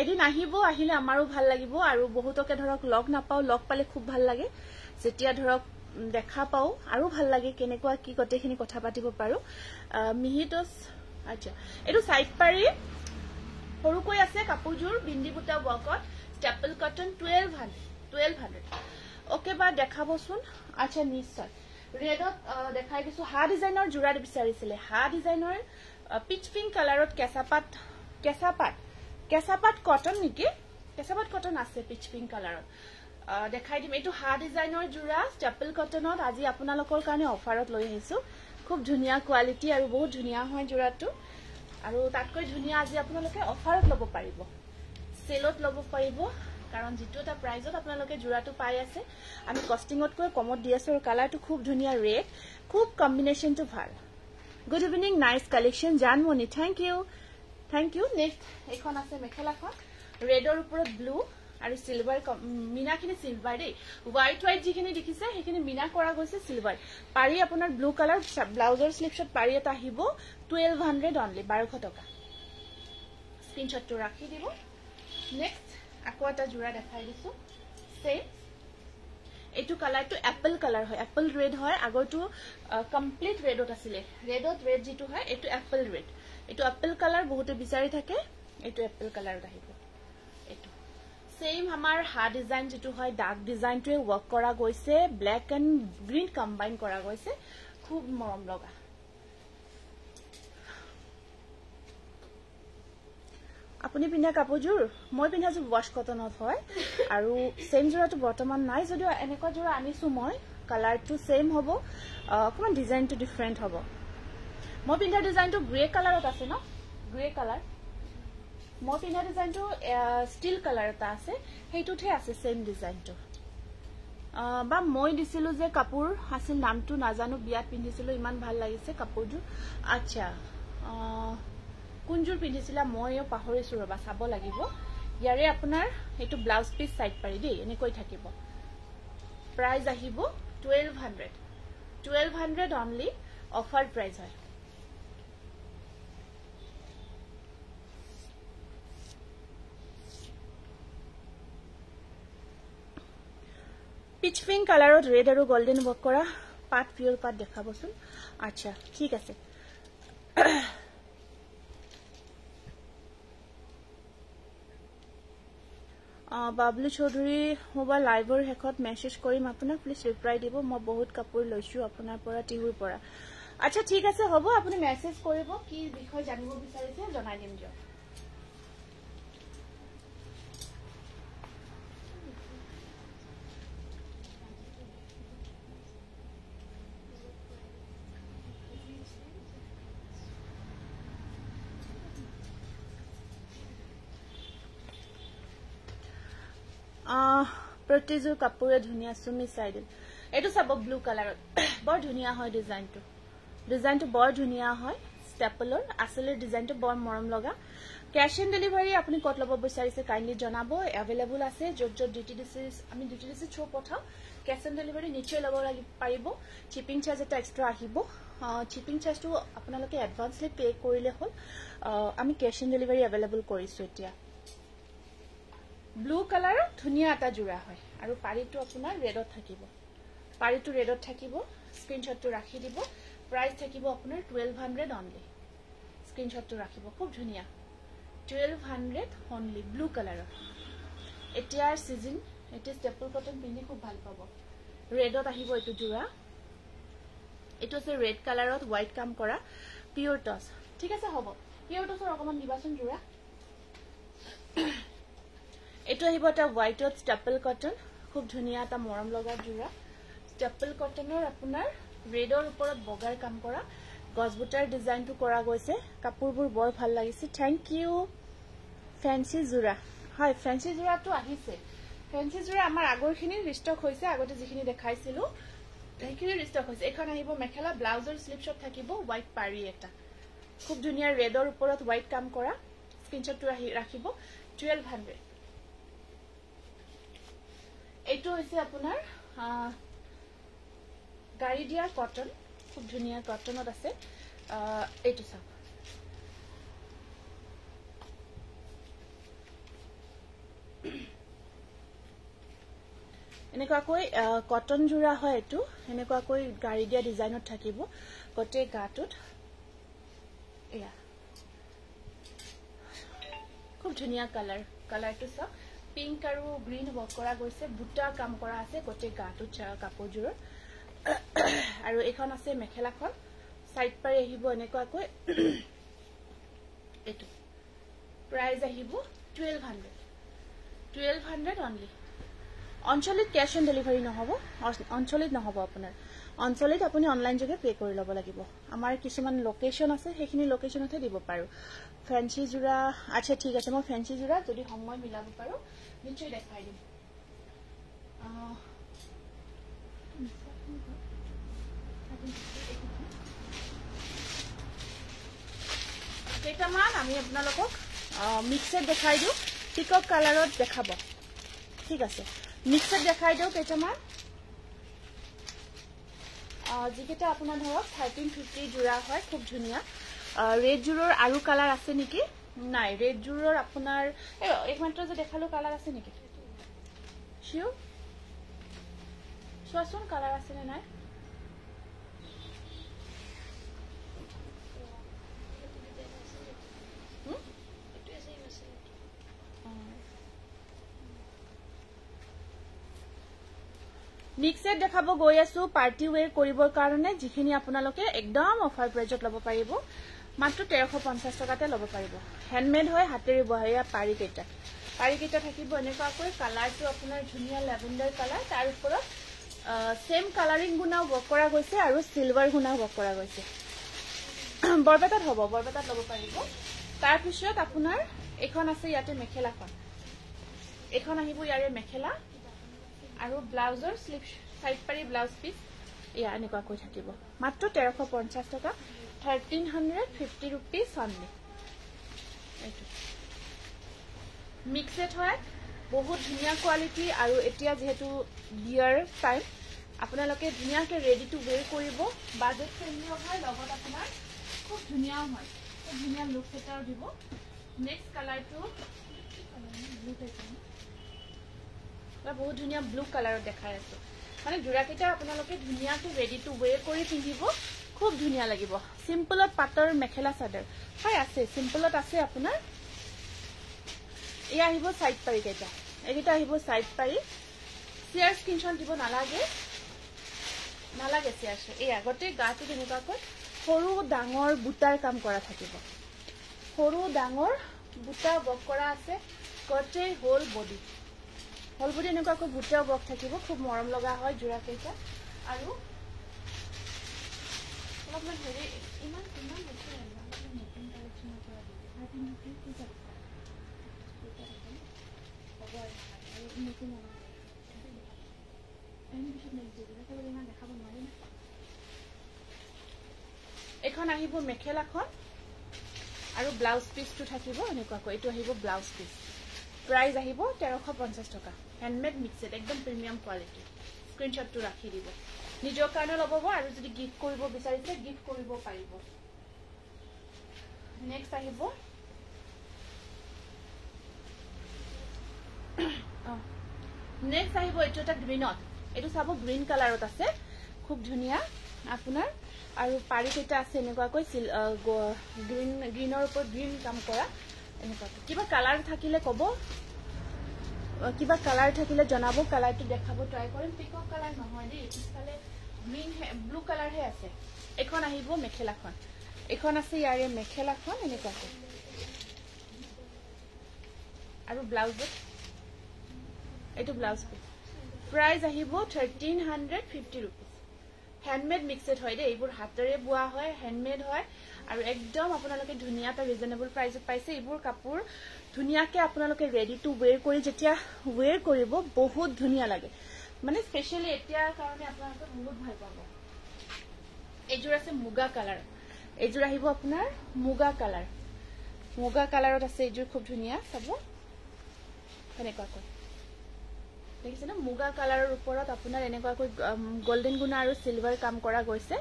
এদিন আহিলে আমাৰো ভাল লাগিব আৰু বহুতকে ধৰক লগ নাপাও লগ পালে খুব ভাল লাগে যেতিয়া ধৰক দেখা পাও আৰু ভাল লাগে কেনেকুৱা কি কতেখিনি কথা পাতিব পাৰো মিহিটস আচ্ছা এটো সাইড পাৰি সৰুকৈ আছে কাপোৰজোৰ বিন্দি বুটা ওয়াৰ্কত staple cotton 1200 ওকে বা দেখাবচোন আচ্ছা নিশ্চয় ৰেডত দেখাই দিছো হা ডিজাইনৰ জোৰা বিচাৰিছিলে হা ডিজাইনৰ পিচ পিংক কালাৰত কেঁচাপাত কটন নেকি কেঁচাপাত কটন আছে পিচ পিংক কালাৰত দেখাই দিম এটো হা ডিজাইনৰ জোৰা staple cottonত আজি আপোনালোকৰ কাৰণে অফাৰত লৈ আহিছো খুব ধুনিয়া কোৱালিটি আৰু বহুত ধুনিয়া হয় জোৰাটো আৰু তাতকৈ ধুনিয়া আজি আপোনালোকে অফাৰত ল'ব পাৰিব সেলত লব পাৰিব কাৰণ যেটো এটা প্ৰাইজত আপোনালোকে জোৰাটো পাই আছে আমি কস্টিংত কৈ কমত দি আছো আৰু কালাৰটো খুব ধুনিয়া ৰেড খুব কম্বিনেশনটো ভাল good evening nice collection Janmoni thank U next এখন আছে মেখেলাখন ৰেডৰ ওপৰত ব্লু আৰু সিলভাৰ মিনাখিনি সিলভাৰ দেই হোয়াইট যিখিনি দেখিছে সেইখিনি মিনা কৰা গৈছে সিলভাৰ পাৰি আপোনাৰ ব্লু কালাৰ ব্লাউজৰ স্লিপছত পাৰি এটা আহিব 1200 অনলি 1200 টকা স্ক্ৰিনশ্বটটো ৰাখি দিব নেক্সট আকৌ এটা জোৰা দেখাই দিছো সেম এটো কালাৰটো এপল কালাৰ হয় এপল ৰেড হয় আগৰটো কমপ্লিট ৰেডত আছিল ৰেডত ৰেড যেটো হয় এটো এপল ৰেড এটো এপল কালাৰ বহুতে বিচাৰি থাকে এটো এপল কালাৰত আহিব এটো সেম আমাৰ হা ডিজাইন যেটো হয় ডাৰ্ক ডিজাইনটোৱে ওয়াৰ্ক কৰা গৈছে ব্ল্যাক এন্ড গ্ৰীন কম্বাইন কৰা গৈছে খুব মৰম লগা আপুনি পিন্ধা কাপোৰজোৰ মই পিন্ধাজো ওয়াশ কটনত হয় আৰু সেম জোৰাটো বৰ্তমান নাই যদিও এনেকুৱা জোৰা আনিছো মই কালাৰটো সেম হ'ব অকমান ডিজাইনটো ডিফাৰেন্ট হ'ব মই পিন্ধা ডিজাইনটো গ্ৰে কালাৰত আছে ন গ্ৰে কালাৰ মই পিন্ধা ডিজাইনটো ষ্টিল কালাৰ এটা আছে হেইটোতে আছে সেম ডিজাইনটো বা মই দিছিলো যে কাপোৰ আছিল নামটো নাজানো বিয়াত পিন্ধিছিলো ইমান ভাল লাগিছে কাপোৰজোৰ আচ্ছা কুঞ্জুৰ পিন্ধিছিলা মইও পাহৰিছো ৰবা চাব লাগিব ইয়াৰে আপোনাৰ হেতু ব্লাউজ পিস সাইড পাৰি দেই এনেকৈ থাকিব প্ৰাইস আহিব 1200 অনলি অফাৰ প্ৰাইস হয় পিচ পিঙ্ক কালাৰত ৰেড আৰু গোল্ডেন ওয়াৰ্ক কৰা পাট পিওৰ পাট দেখাবচোন আচ্ছা ঠিক আছে বাবলু চৌধুৰী মোবাইল লাইভৰ হেকত মেসেজ কৰিম আপোনাক প্লিজ ৰিপ্লাই দিব মই বহুত কাপোৰ লৈছো আপোনাৰ পৰা টিহুৰ পৰা আচ্ছা ঠিক আছে হ'ব আপুনি মেসেজ কৰিব কি বিষয় জানিব বিচাৰিছে জনাই দিম দিয়ক प्रतिजोर कापुरे धुनिया सुमी साइडल एटु सब ब्लू कलर बर धुनिया হয় डिजाइनটো बर धुनिया হয় स्टेपलर আসলে ডিজাইনটো বৰ মৰম লগা ক্যাশ অন ডেলিভাৰি আপুনি কত লব বিচাৰিছে কাইন্ডলি জনাবো अवेलेबल আছে যত যত ডিটিডিসি আমি ডিটিডিসি ছো পঠাও ক্যাশ অন ডেলিভারি নিশ্চয় লব লাগি পাৰিব শিপিং চাৰ্জ এটা এক্সট্ৰা আহিব শিপিং চাৰ্জটো আপোনালোকে এডভান্সলি পে কৰিলে হ'ল আমি ক্যাশ অন ডেলিভাৰি अवेलेबल কৰিছো এতিয়া ব্লু কালাৰ ধুনিয়া এটা জোৰা হয় আৰু পাৰিটো আপোনাৰ ৰেডত থাকিব পাৰিটো ৰেডত থাকিব স্ক্ৰিনশটটো ৰাখি দিব প্ৰাইস থাকিব আপোনাৰ 1200 অনলি স্ক্ৰিনশটটো ৰাখিব খুব ধুনিয়া 1200 অনলি ব্লু কালাৰ এতিয়াৰ সিজন এটা স্টেপল কটন পিন্ধি খুব ভাল পাব ৰেডত আহিব এটো জোৰা এটো আছে ৰেড কালাৰত হোৱাইট কাম কৰা পিওৰ টছ ঠিক আছে হ'ব পিওৰ টছৰ অকমান নিবাচন জোৰা এটো আহিব এটা হোৱাইটত স্টেপল কটন খুব ধুনিয়া এটা মৰম লগা জোৰা স্টেপল কটনৰ আপোনাৰ ৰেডৰ ওপৰত বগাৰ কাম কৰা গছবুটাৰ ডিজাইনটো কৰা গৈছে কাপোৰবোৰ বৰ ভাল লাগিছে থ্যাংক ইউ ফ্যান্সি জোৰা হয় ফ্যান্সি জোৰাটো আহিছে ফ্যান্সি জোৰা আমাৰ আগৰখিনি ৰিষ্টক হৈছে আগতে যিখিনি দেখাইছিলো এইখিনি ৰিষ্টক হৈছে এখন আহিব মেখেলা ব্লাউজৰ স্লিপ শট থাকিব হোৱাইট পাৰি এটা খুব ধুনিয়া ৰেডৰ ওপৰত হোৱাইট কাম কৰা স্ক্ৰিনশটটো ৰাখিব 1200 এটো হৈছে আপোনাৰ গাড়ি দিয়া কটন খুব ধুনিয়া কটনত আছে এটো সব এনেকুৱা কই কটন জোৰা হয় এটো এনেকুৱা কই গাড়ি দিয়া ডিজাইনত থাকিব গটে গাটুত এয়া খুব ধুনিয়া কালাৰটো সব পিঙ্ক আৰু গ্ৰীন ওয়াৰ্ক কৰা গৈছে বুটা কাম কৰা আছে গটে গাটুত কাপোৰজোৰ আৰু এখন আছে মেখেলাখন সাইড পাৰি আহিব এনেকুৱা কই এটো প্ৰাইস আহিব 1200 অনলি অঞ্চলিত ক্যাশ অন ডেলিভাৰি নহব অঞ্চলিত নহব আপোনাৰ অঞ্চলিত আপুনি অনলাইন যোগে পে কৰি লব লাগিব আমাৰ কিছুমান লোকেশন আছে সেইখিনি লোকেশনতে দিব পাৰো ফ্যান্সি জোৰা আচ্ছা ঠিক আছে মই ফ্যান্সি জোৰা যদি সময় মিলাব পাৰো নিশ্চয় দেখাই দিম কেইটামান আমি আপোনালোকক মিক্সড দেখাই দিও পিকক কালাৰত দেখাব ঠিক আছে মিক্সড দেখাই দিও কেইটামান যিকেটা আপোনাৰ ধৰক 1350 জোৰা হয় খুব ধুনিয়া ৰেড জোৰৰ আৰু কালাৰ আছে নেকি নাই ৰেড জোৰৰ আপোনাৰ একমাত্ৰ যে দেখালো কালাৰ আছে নেকি শিও সোৱাচোন কালাৰ আছে নে নাই মিক্সেড দেখাব গৈ আছো পাৰ্টি ওৱেৰ কৰিবৰ কাৰণে যিখিনি আপোনালোকে একদম অফাৰ প্ৰাইজত ল'ব পাৰিব মাত্ৰ 1350 টকাতে ল'ব পাৰিব হ্যান্ডমেড হয় হাতেৰে বহায়া পাৰি কেইটা থাকিব এনেকুৱাকৈ কালাৰটো আপোনাৰ ধুনীয়া লেভেণ্ডাৰ কালাৰ তাৰ ওপৰত সেম কালাৰিং গুণাও ৱৰ্ক কৰা গৈছে আৰু সিলভাৰ গুণাও ৱৰ্ক কৰা গৈছে বৰপেটাত হ'ব বৰপেটাত ল'ব পাৰিব তাৰ পিছত আপোনাৰ এখন আছে ইয়াতে মেখেলাখন এখন আহিব ইয়াৰে মেখেলা আৰু ব্লাউজৰ স্লিপ সাইড পাৰি ব্লাউজ পিস ইয়া এনেকুৱা কৈ থাকিব মাত্ৰ 1350 টকা 1350 rupees only এইটো মিক্সড হয় বহুত ধুনীয়া কোৱালিটি আৰু এতিয়া যেহেতু বিয়াৰ টাইম আপোনালোকে ধুনীয়াকৈ ৰেডি টু ওৱেৰ কৰিব বাজেট ফ্ৰেণ্ডলি হয় লগত আপোনাৰ খুব ধুনীয়া হয় খুব ধুনীয়া লুক এটাও দিব নেক্সট কালাৰটো ব্লু টাইপ বহুত ধুনীয়া ব্লু কালাৰত দেখাই আছো মানে জোৰাকেইটা আপোনালোকে ধুনীয়াকৈ ৰেডি টু ওৱেৰ কৰি পিন্ধিব খুব ধুনীয়া লাগিব সিম্পলত পাটৰ মেখেলা চাদৰ হয় আছে সিম্পলত আছে আপোনাৰ এয়া আহিব সাইড পাৰি কেইটা এইকেইটা আহিব সাইড পাৰি চেয়াৰ স্ক্ৰীনশ্বট দিব নালাগে চেয়াৰ এই আগতে গাটো তেনেকুৱাকৈ সৰু ডাঙৰ বুটাৰ কাম কৰা থাকিব সৰু ডাঙৰ বুটা ৱৰ্ক কৰা আছে গোটেই হোল বডি এনেকুৱাকৈ বুটা ৱৰ্ক থাকিব খুব মৰম লগা হয় জোৰা কেইটা আৰু অলপমান হেৰি ইমান নতুন কালেকশ্যনৰ পৰা এখন আহিব মেখেলাখন আৰু ব্লাউজ পিসটো থাকিব এনেকুৱাকৈ এইটো আহিব ব্লাউজ পিস প্ৰাইস আহিব 1350 টকা হ্যান্ডমেড মিক্সড একদম প্ৰিমিয়াম কোৱালিটি স্ক্ৰীনশ্বটটো ৰাখি দিব নিজৰ কাৰণে ল'ব আৰু যদি গিফট কৰিব বিচাৰিছে গিফট কৰিব পাৰিব নেক্সট আহিব এইটো এটা গ্ৰীনত এইটো চাব গ্ৰীন কালাৰত আছে খুব ধুনীয়া আপোনাৰ আৰু পাৰি কেইটা আছে এনেকুৱাকৈ গ্ৰীনৰ ওপৰত গ্ৰীন কাম কৰা এনেকুৱাকৈ কিবা কালাৰ থাকিলে ক'ব কিবা কালাৰ থাকিলে জনাব কালাৰটো দেখাব ট্ৰাই কৰিম পিকক কালাৰ নহয় দেই পিছফালে গ্ৰীন ব্লু কালাৰ হে আছে এখন আহিব মেখেলাখন এখন আছে ইয়াৰে মেখেলাখন এনেকুৱাকৈ আৰু ব্লাউজত এইটো ব্লাউজ পিস প্ৰাইস আহিব 1350 rupees হ্যান্ডমেড মিক্সড হয় দেই এইবোৰ হাতেৰে বোৱা হয় হ্যান্ডমেড হয় আৰু একদম আপোনালোকে ধুনীয়া এটা ৰিজনেবল প্ৰাইসত পাইছে এইবোৰ কাপোৰ ধুনীয়াকৈ আপোনালোকে ৰেডি টু ওৱেৰ কৰি যেতিয়া ওৱেৰ কৰিব বহুত ধুনীয়া লাগে মানে স্পেশালি এতিয়াৰ কাৰণে আপোনালোকে বহুত ভাল পাব এইযোৰ আছে মুগা কালাৰ এইযোৰ আহিব আপোনাৰ মুগা কালাৰত আছে এইযোৰ খুব ধুনীয়া চাব এনেকুৱাকৈ দেখিছে না মুগা কালাৰৰ ওপৰত আপোনাৰ এনেকুৱাকৈ গোল্ডেন গুণা আৰু সিলভাৰ কাম কৰা গৈছে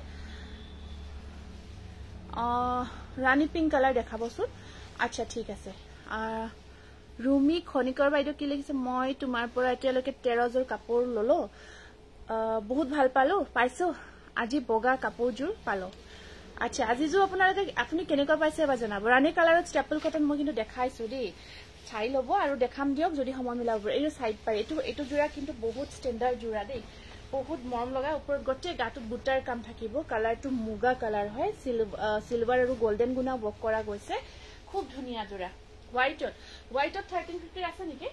ৰাণী পিংক কালাৰ দেখাবচোন আচ্ছা ঠিক আছে ৰুমি খনিকৰ বাইদেউ কি লিখিছে মই তোমাৰ পৰা এতিয়ালৈকে 13 যোৰ কাপোৰ ললো বহুত ভাল পাইছো আজি বগা কাপোৰযোৰ পালো আচ্ছা আজিযোৰ আপুনি কেনেকুৱা পাইছে বা জনাব ৰাণী কালাৰত ষ্টেপল কটন মই কিন্তু দেখাইছো দেই চাই ল'ব আৰু দেখাম দিয়ক যদি সময় মিলাব এইটো সাইড পাৰি এইটো জোৰা কিন্তু বহুত ষ্টেণ্ডাৰ্ড জোৰা দেই বহুত মৰম লগা ওপৰত গোটেই গাটোত বুটাৰ কাম থাকিব কালাৰটো মুগা কালাৰ হয় সিলভাৰ আৰু গোল্ডেন গুণা ৱৰ্ক কৰা গৈছে খুব ধুনীয়া জোৰা হোৱাইটত 1350 আছে নেকি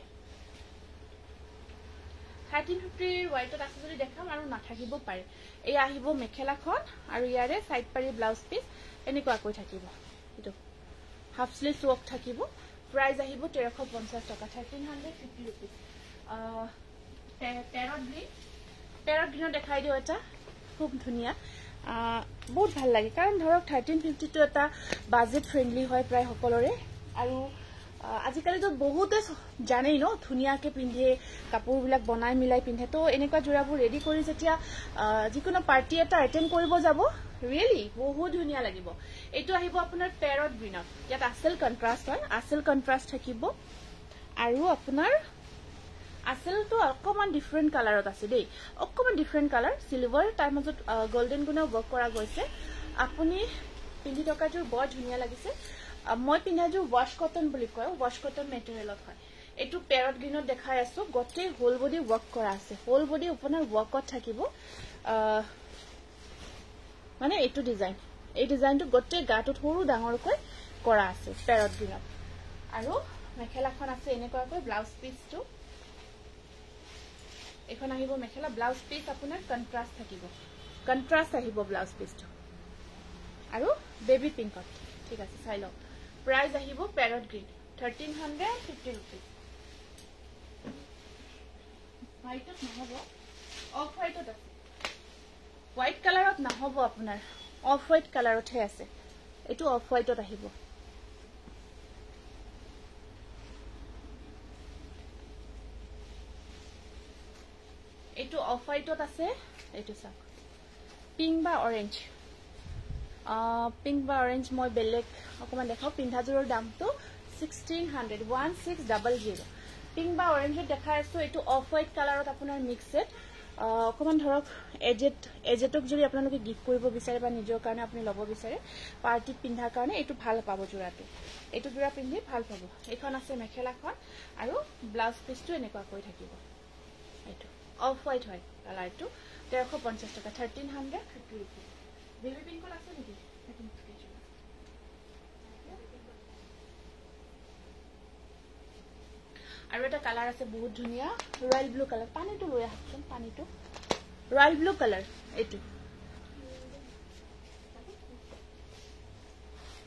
1350 হোৱাইটত আছে যদি দেখাম আৰু নাথাকিব পাৰে এই আহিব মেখেলাখন আৰু ইয়াৰে সাইড পাৰি ব্লাউজ পিস এনেকুৱাকৈ থাকিব এইটো হাফ স্লিভছ ৱৰ্ক থাকিব প্ৰাইস আহিব 1350 টকা 1350 rupees পেৰট গ্ৰীন দেখাই দিও এটা খুব ধুনীয়া বহুত ভাল লাগে কাৰণ ধৰক 1350 টো এটা বাজেট ফ্ৰেন্ডলি হয় প্ৰায় সকলৰে আৰু আজিকালি তো বহুতে জানেই ন ধুনীয়াকৈ পিন্ধে কাপোৰবিলাক বনাই মিলাই পিন্ধে তো এনেকুৱা জোৰাবোৰ ৰেডি কৰি যেতিয়া যিকোনো পাৰ্টি এটা এটেন্ড কৰিব যাব ৰিয়েলি বহুত ধুনীয়া লাগিব এইটো আহিব আপোনাৰ পেৰট গ্ৰীনত ইয়াত আসল কন্ট্ৰাস্ট হয় আসল কন্ট্ৰাস্ট থাকিব আৰু আপোনাৰ আসলটো অকমান ডিফাৰেন্ট কালাৰত আছে দেই অকমান ডিফাৰেন্ট কালাৰ সিলভাৰ তাৰ মাজত গোল্ডেন গুণা ৱৰ্ক কৰা গৈছে আপুনি পিন্ধি থকাটো বৰ ধুনীয়া লাগিছে মই পিন্ধাযোৰ ৱাশ কটন বুলি কয় ৱাশ কটন মেটেৰিয়েলত হয় এটু প্যাৰট গ্ৰিনত দেখাই আছো গটে হোল বডি ওয়াৰ্ক কৰা আছে হোল বডি আপোনাৰ ওয়াৰ্কত থাকিব মানে এটু ডিজাইন এই ডিজাইনটো গটে গাটোত সৰু ডাঙৰকৈ কৰা আছে প্যাৰট গ্ৰিনত আৰু মেখেলাখন আছে এনেকুৱাকৈ ব্লাউজ পিসটো এখন আহিব মেখেলা ব্লাউজ পিস আপোনাৰ কন্ট্ৰাস্ট থাকিব কন্ট্ৰাস্ট আহিব ব্লাউজ পিসটো আৰু বেবি পিংকত ঠিক আছে চাই লও প্ৰাইস আহিব প্যাৰট গ্ৰিন 1350 rupees হোয়াইটত নহব অফ হোয়াইটত আছে হোয়াইট কালাৰত নহব আপোনাৰ অফ হোয়াইট কালাৰত হে আছে এটো অফ হোয়াইটত আহিব এটো অফ হোয়াইটত আছে এটো চাক পিঙ্ক বা অরেঞ্জ পিঙ্ক বা অরেঞ্জ মই বেলেগ অকমান দেখাও পিন্ধাজোৰৰ দামটো 1600 পিঙ্ক বা অৰেঞ্জত দেখাই আছো এটো অফ হোয়াইট কালাৰত আপোনাৰ মিক্সড অকমান ধৰক এজেটক যদি আপোনালোকে গিফট কৰিব বিচাৰে বা নিজৰ কাৰণে আপুনি ল'ব বিচাৰে পাৰ্টিত পিন্ধাৰ কাৰণে এটো ভাল পাব জোৰাটো এটো জোৰা পিন্ধি ভাল পাব এখন আছে মেখেলাখন আৰু ব্লাউজ পিসটো এনেকুৱা কৰি থাকিব এটো অফ হোয়াইট হয় কালাৰটো 1350 টাকা 1350 rupees বেবি পিঙ্ক আছে নেকি আৰু এটা কালাৰ আছে বহুত ধুনিয়া ৰয়্যাল ব্লু কালাৰ পানীটো লৈ আহকচোন পানীটো ৰয়্যাল ব্লু কালাৰ এটো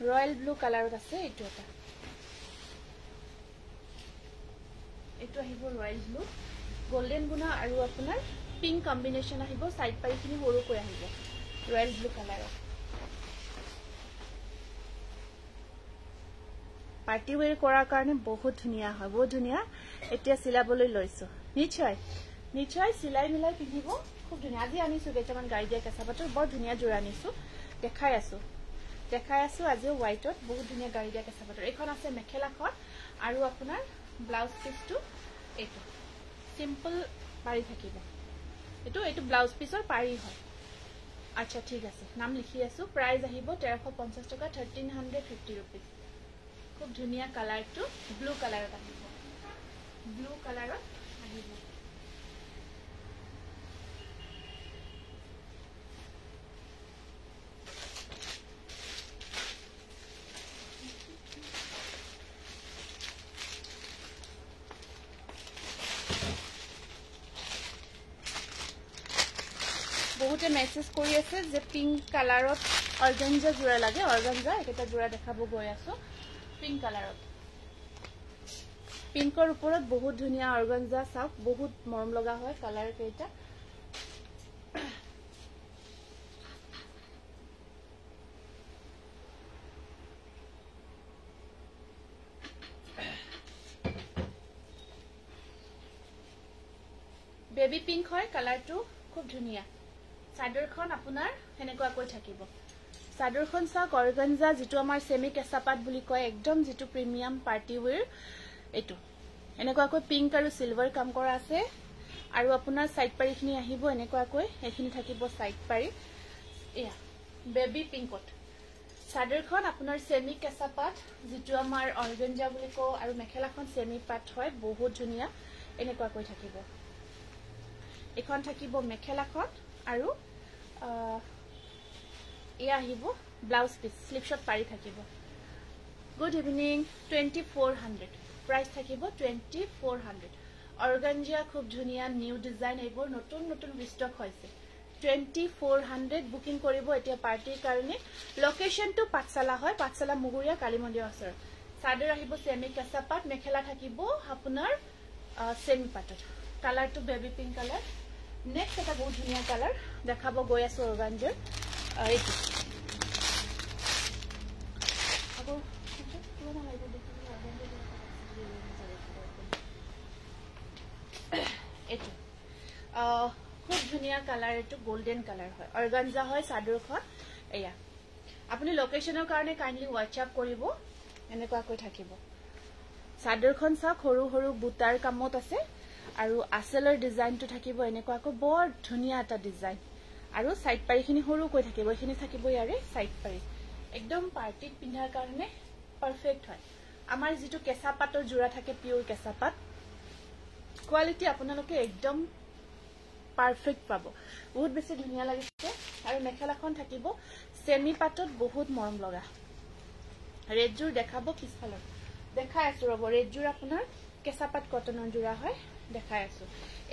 ৰয়্যাল ব্লু কালাৰত আছে এটো এটা এটো আহিব ৰয়্যাল ব্লু গোল্ডেন গুনা আৰু আপোনাৰ পিঙ্ক কম্বিনেশন আহিব সাইড পাইখিনি সৰু কৈ আহিব ৰয়্যাল ব্লু কালাৰত পার্টি ওয়্যার করার কারণে বহুত ধুনিয়া হয় বহুত ধুনিয়া এতিয়া সিলাবলৈ লৈছো নিশ্চয় সিলাই মিলাই পিন্ধিব খুব ধুনিয়া আজি আনিছো কেইটামান গাড়ি দিয়া কেঁচাপাতৰ বৰ ধুনিয়া জোৰা আনিছো দেখাই আছো আজি হোয়াইটত বহুত ধুনিয়া গাড়ি দিয়া কেঁচাপাতৰ এখন আছে মেখেলাখন আৰু আপোনাৰ ব্লাউজ পিসটো এটো সিম্পল পাৰি থাকিব এটো ব্লাউজ পিসৰ পাৰি হয় আচ্ছা ঠিক আছে নাম লিখি আছো প্ৰাইস আহিব 1350 টাকা 1350 rupees খুব ধুনিয়া কালাৰটো ব্লু কালাৰত আহিব বহুতে মেসেজ কৰি আছে যে পিঙ্ক কালাৰত অৰ্গানজা জোৰা লাগে অৰ্গানজা এটা জোৰা দেখাব গৈ আছো পিঙ্ক কালাৰত পিঙ্কৰ ওপৰত বহুত ধুনিয়া অৰ্গানজা চাওক বহুত মৰম লগা হয় কালাৰ কেইটা বেবি পিঙ্ক হয় কালাৰটো খুব ধুনিয়া চাদৰখন আপোনাৰ হেনেকুৱা কৈ থাকিব চাদৰখন চাওক অৰ্গানজা যেটো আমাৰ সেমি কেঁচাপাত বুলি কয় একদম যেটো প্ৰিমিয়াম পাৰ্টি ওয়্যাৰ এটো এনেকুৱাকৈ পিঙ্ক আৰু সিলভাৰ কাম কৰা আছে আৰু আপোনাৰ সাইড পাৰিখিনি আহিব এনেকুৱাকৈ এখিনি থাকিব সাইড পাৰি এয়া বেবি পিঙ্কত চাদৰখন আপোনাৰ সেমি কেঁচাপাত যেটো আমাৰ অৰ্গানজা বুলি কও আৰু মেখেলাখন সেমি পাট হয় বহুত ধুনিয়া এনেকুৱাকৈ থাকিব এখন থাকিব মেখেলাখন আৰু এয়া আহিব ব্লাউজ পিস স্লিপ শট পাৰি থাকিব গুড ইভিনিং 2400 প্ৰাইস থাকিব 2400 অৰ্গানজা খুব ধুনিয়া নিউ ডিজাইন এইবোৰ নতুন ৰিস্টক হৈছে 2400 বুকিং কৰিব এতিয়া পাৰ্টিৰ কাৰণে লোকেশনটো পাঠশালা হয় পাঠশালা মুগুৰিয়া কালী মন্দিৰ ওচৰত চাদৰ আহিব সেমি কেঁচাপাত মেখেলা থাকিব আপোনাৰ সেমি পাটত কালাৰটো বেবি পিঙ্ক কালাৰ নেক্সট এটা বহুত ধুনিয়া কালাৰ দেখাব গৈ আছো অৰ্গানজাৰ এইটো আকৌ পুৰণা লাগিব দেখিব এটো খুব ধুনিয়া কালাৰ এটো গোল্ডেন কালাৰ হয় অৰ্গানজা হয় চাদৰখন এয়া আপুনি লোকেশনৰ কাৰণে কাইন্ডলি হোৱাটসঅ্যাপ কৰিব এনেকুৱা কৈ থাকিব চাদৰখন চাওক সৰু সৰু বুটাৰ কামত আছে আৰু আসলৰ ডিজাইনটো থাকিব এনেকুৱাকৈ বৰ ধুনিয়া এটা ডিজাইন আৰু সাইড পাৰিখিনি সৰু কৈ থাকিব এখিনি থাকিব ইয়াৰে সাইড পাৰি একদম পাৰ্টিত পিন্ধাৰ কাৰণে পাৰফেক্ট হয় আমাৰ যেটো কেঁচা পাটৰ জোৰা থাকে পিওৰ কেঁচা পাট কোৱালিটি আপোনালোকে একদম পাৰফেক্ট পাব বহুত বেছি ধুনিয়া লাগিছে আৰু মেখেলাখন থাকিব সেমি পাটত বহুত মৰম লগা ৰেডজুৰ দেখাব পিছফালৰ দেখাই আছো ৰব ৰেডজুৰ আপোনাৰ কেঁচা পাট কটনৰ জোৰা হয় দেখাই আছো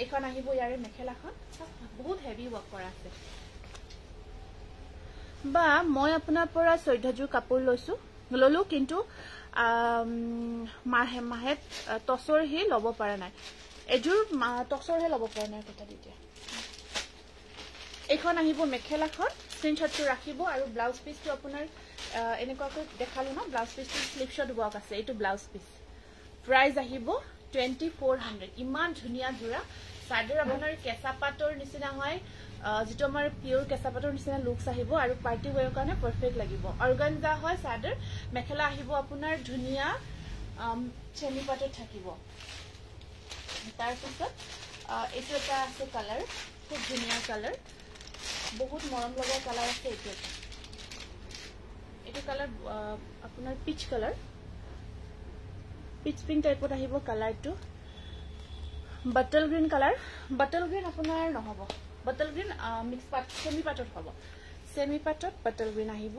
এখন আহিব ইয়াৰে মেখেলাখন বহুত হেভি ওয়াৰ্ক কৰা আছে বা মই আপোনাৰ পৰা 14 জোৰ কাপোৰ লৈছো ললো কিন্তু মাহে টসৰ হি লব পৰা নাই এজোৰ টসৰ হে লব পৰা নাই কথা দিতে এখন আহিব মেখেলাখন স্ক্ৰিনশ্বটটো ৰাখিব আৰু ব্লাউজ পিসটো আপোনাৰ এনেকুৱাকৈ দেখালো না ব্লাউজ পিসটো স্লিপ শট ওয়াৰ্ক আছে এটো ব্লাউজ পিস প্ৰাইস আহিব 2400 ইমান ধুনিয়া জোৰা সাদৰ আপোনাৰ কেঁচা পাটৰ নিচিনা হয় যেটো আমাৰ পিওৰ কেঁচা পাটৰ নিচিনা লুকস আহিব আৰু পাৰ্টি ওয়ৰ কাৰণে পাৰফেক্ট লাগিব অৰ্গানজা হয় সাদৰ মেখেলা আহিব আপোনাৰ ধুনিয়া চেমি পাটৰ থাকিব তাৰ পিছত এটো এটা আছে কালাৰ খুব ধুনিয়া কালাৰ বহুত মৰম লগা কালাৰ আছে এটো কালাৰ আপোনাৰ পিচ কালাৰ পিচ পিঙ্ক টাইপত আহিব কালাৰটো bottle green colour bottle green আপোনাৰ নহব বটল গ্ৰীন মিক্স পাট সেমি পাটত হ'ব সেমি পাটত বটল গ্ৰীন আহিব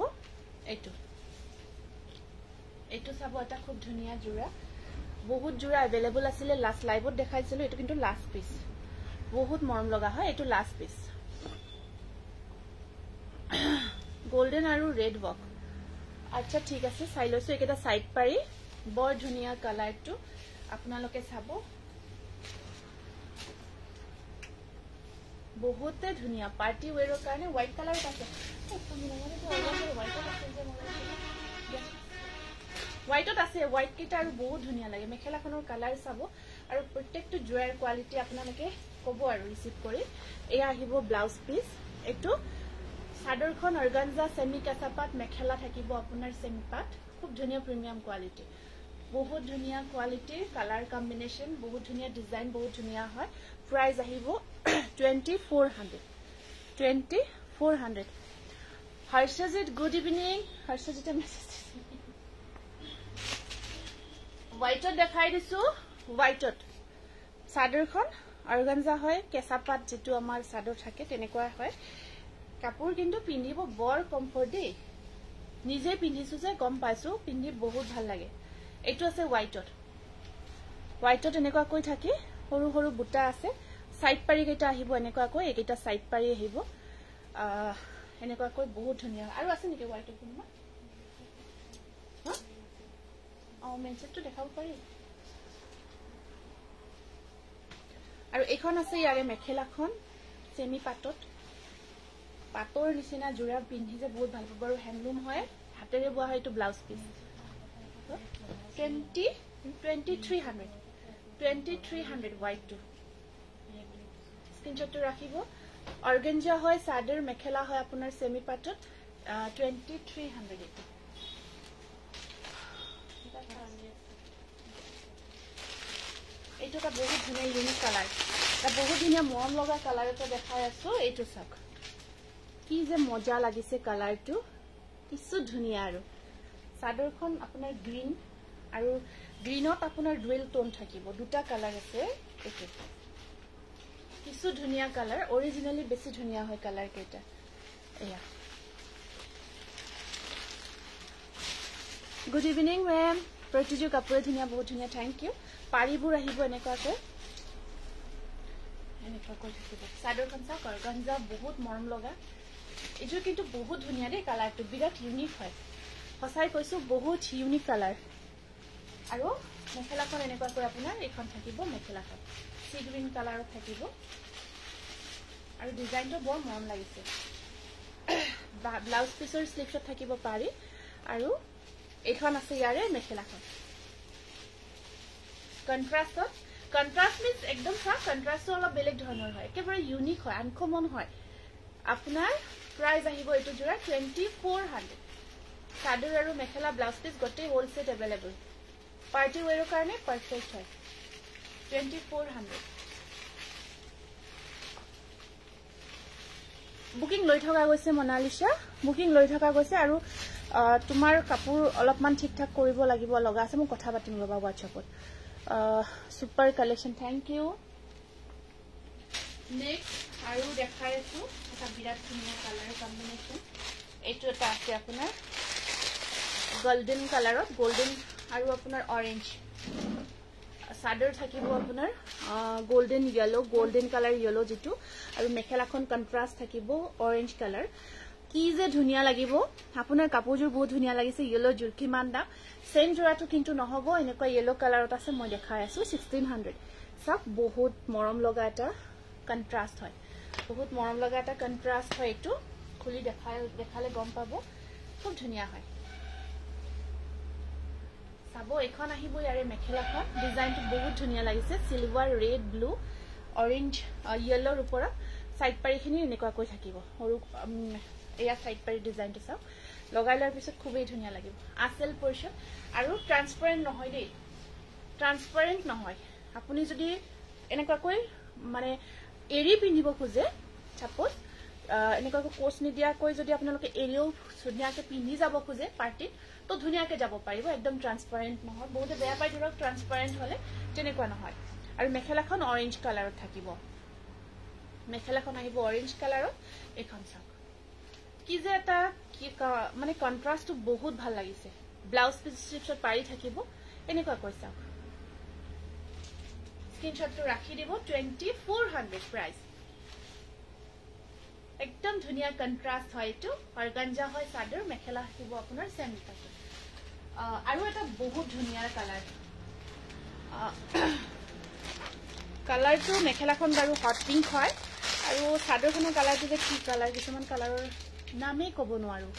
এটো চাব এটা খুব ধুনিয়া জোৰা বহুত জোৰা अवेलेबल আছিল লাস্ট লাইভত দেখাইছিল এটো কিন্তু লাস্ট পিস বহুত মৰম লগা হয় এটো লাস্ট পিস গোল্ডেন আৰু ৰেড ওয়াৰ্ক আচ্ছা ঠিক আছে চাই লৈছো এটা সাইড পাৰি বৰ ধুনিয়া কালাৰটো আপোনালোকে চাব বহুতে ধুনিয়া পাৰ্টি ওয়ৰৰ কাৰণে হোৱাইট কালাৰ আছে হোৱাইটত আছে হোৱাইট কেটা আৰু বহুত ধুনিয়া লাগে মেখেলাখনৰ কালাৰ চাব আৰু প্ৰত্যেকটো জোয়াৰ কোৱালিটি আপোনালোকে কব আৰু ৰিসিভ কৰি এই আহিব ব্লাউজ পিস এটো সাদৰখন অৰ্গানজা সেমি কেঁচাপাট মেখেলা থাকিব আপোনাৰ সেমি পাট খুব ধুনিয়া প্ৰিমিয়াম কোৱালিটি বহুত ধুনিয়া কোৱালিটি কালাৰ কম্বিনেশন বহুত ধুনিয়া ডিজাইন বহুত ধুনিয়া হয় প্ৰাইস আহিব 2400 হৰ্ষজিত গুড ইভিনিং হৰ্ষজিত মেছেজ হোৱাইটত দেখাই দিছো হোৱাইটত সাদৰখন অৰ্গানজা হয় কেঁচাপাট যেটো আমাৰ সাদৰ থাকে তেনেকুৱা হয় কাপোৰ কিন্তু পিন্ধিব বৰ কমফৰ্ট দেই নিজে পিন্ধিছো যে গম পাইছো পিন্ধি বহুত ভাল লাগে এটো আছে হোৱাইটত এনেকুৱা কৈ থাকে সৰু সৰু বুটা আছে সাইড পাৰি কেটা আহিব এনেকুৱা কৈ একেটা সাইড পাৰি আহিব এনেকুৱা কৈ বহুত ধুনিয়া আৰু আছে নেকি হোৱাইটত কোনবা মেনচেটটো দেখাব পাৰি আৰু এখন আছে ইয়াৰে মেখেলাখন সেমি পাটৰ নিচিনা জোৰা পিন্ধি যে বহুত ভাল পাব আৰু হ্যান্ডলুম হয় হাতেৰে বোৱা হয় এটো ব্লাউজ পিস 2300 হোৱাইট টু স্ক্ৰিনশ্বটটো ৰাখিব অৰ্গানজা হয় সাদৰ মেখেলা হয় আপোনাৰ সেমি পাটত 2300 এইটো এটা বহুত ধুনিয়া ইউনিক কালাৰ এটা বহুত ধুনিয়া মৰম লগা কালাৰ এটা দেখাই আছো এইটো চাওক কি যে মজা লাগিছে কালাৰটো কিছু ধুনিয়া আৰু সাদৰখন আপোনাৰ গ্ৰীন আৰু গ্ৰীনত আপোনাৰ ডুৱেল টোন থাকিব দুটা কালাৰ আছে এটো কিছু ধুনিয়া কালাৰ অৰিজিনালি বেছি ধুনিয়া হয় কালাৰ কেটা এয়া গুড ইভিনিং মেম প্ৰতিজু কাপোৰ ধুনিয়া বহুত ধুনিয়া থ্যাংক ইউ পাৰিবোৰ আহিব এনেকুৱাকৈ থাকিব সাদৰখন চাওক অৰ্গানজা বহুত মৰম লগা এটো কিন্তু বহুত ধুনিয়া দেই কালাৰটো বিৰাট ইউনিক হয় সঁচাই কৈছো বহুত ইউনিক কালাৰ আৰু মেখেলাখন এনেকুৱাকৈ আপোনাৰ এখন থাকিব মেখেলাখন সি গ্ৰীন কালাৰত থাকিব আৰু ডিজাইনটো বৰ মৰম লাগিছে ব্লাউজ পিসৰ স্লিপ শট থাকিব পাৰি আৰু এখন আছে ইয়াৰে মেখেলাখন কন্ট্ৰাস্ট মিন্স একদম কন্ট্ৰাস্টটো অলপ বেলেগ ধৰণৰ হয় একেবাৰে ইউনিক হয় আনকমন হয় আপোনাৰ প্ৰাইস আহিব এটো জোৰা 2400 সাদৰ আৰু মেখেলা ব্লাউজ পিস গটে হোল সেট अवेलेबल পাৰ্টি ওয়ৰৰ কাৰণে পাৰফেক্ট হয় 2400 বুকিং লৈ থকা গৈছে মনালিশা বুকিং লৈ থকা গৈছে আৰু তোমাৰ কাপোৰ অলপমান ঠিক ঠাক কৰিব লাগিব লগা আছে মই কথা পাতিম ৰবা WhatsAppত super collection. Thank you. Next, aru dekhai asu eta birat dhuniya color combination. Etu eta ase apunar golden color of golden aru apunar orange. Sadar thakibo apunar golden yellow color yellow jitu aru mekhelakhon contrast thakibo orange color. কি যে ধুনিয়া লাগিব আপোনাৰ কাপোৰজোৰ বহুত ধুনিয়া লাগিছে ইয়েলো জোৰ কিমান দাম সেম জোৰাটো কিন্তু নহব এনেকুৱা ইয়েলো কালাৰত আছে মই দেখাই আছো 1600 সব বহুত মৰম লগা এটা কন্ট্ৰাস্ট হয় বহুত মৰম লগা এটা কন্ট্ৰাস্ট হয় এটো খুলি দেখালে গম পাবো খুব ধুনিয়া হয় সাবো এখন আহিব ইয়াৰে মেখেলাখন ডিজাইনটো বহুত ধুনিয়া লাগিছে সিলভাৰ ৰেড ব্লু অৰেঞ্জ ইয়েলোৰ ওপৰত সাইড পাৰিখিনি এনেকুৱা কৈ থাকিব আৰু এয়া সাইড পাৰি ডিজাইনটো চাও লগাইলাৰ পিছত খুবেই ধুনিয়া লাগিব আসল পোৰশন আৰু ট্ৰান্সপাৰেন্ট নহয় দেই ট্ৰান্সপাৰেন্ট নহয় আপুনি যদি এনেকুৱা কৈ মানে এৰি পিন্ধিব খুজে সাপোজ এনেকুৱা কোচ নিদিয়া কৈ যদি আপোনালোকে এৰিও ধুনিয়াকে পিন্ধি যাব খুজে পাৰ্টিত তো ধুনিয়াকে যাব পাৰিব একদম ট্ৰান্সপাৰেন্ট নহয় বহুত বেয়া পাই ধৰক ট্ৰান্সপাৰেন্ট হলে তেনেকুৱা নহয় আৰু মেখেলাখন অৰেঞ্জ কালাৰত থাকিব মেখেলাখন আহিব অৰেঞ্জ কালাৰত এখন চাওক কি যে এটা কি মানে কন্ট্ৰাস্টটো বহুত ভাল লাগিছে ব্লাউজ পিছত পাৰি থাকিব এনেকুৱা কৈছা স্ক্ৰিনশ্বটটো ৰাখি দিব 2400 প্ৰাইস একদম ধুনিয়া কন্ট্ৰাস্ট হয় এটো অৰ্গানজা হয় সাদৰ মেখেলা থাকিব আপোনাৰ সেমি কালাৰ আৰু এটা বহুত ধুনিয়া কালাৰ কালাৰটো মেখেলাখন বাৰু হট পিংক হয় আৰু সাদৰখনৰ কালাৰটো যে কি কালাৰ কিছুমান কালাৰৰ নামে কব নোৱাৰো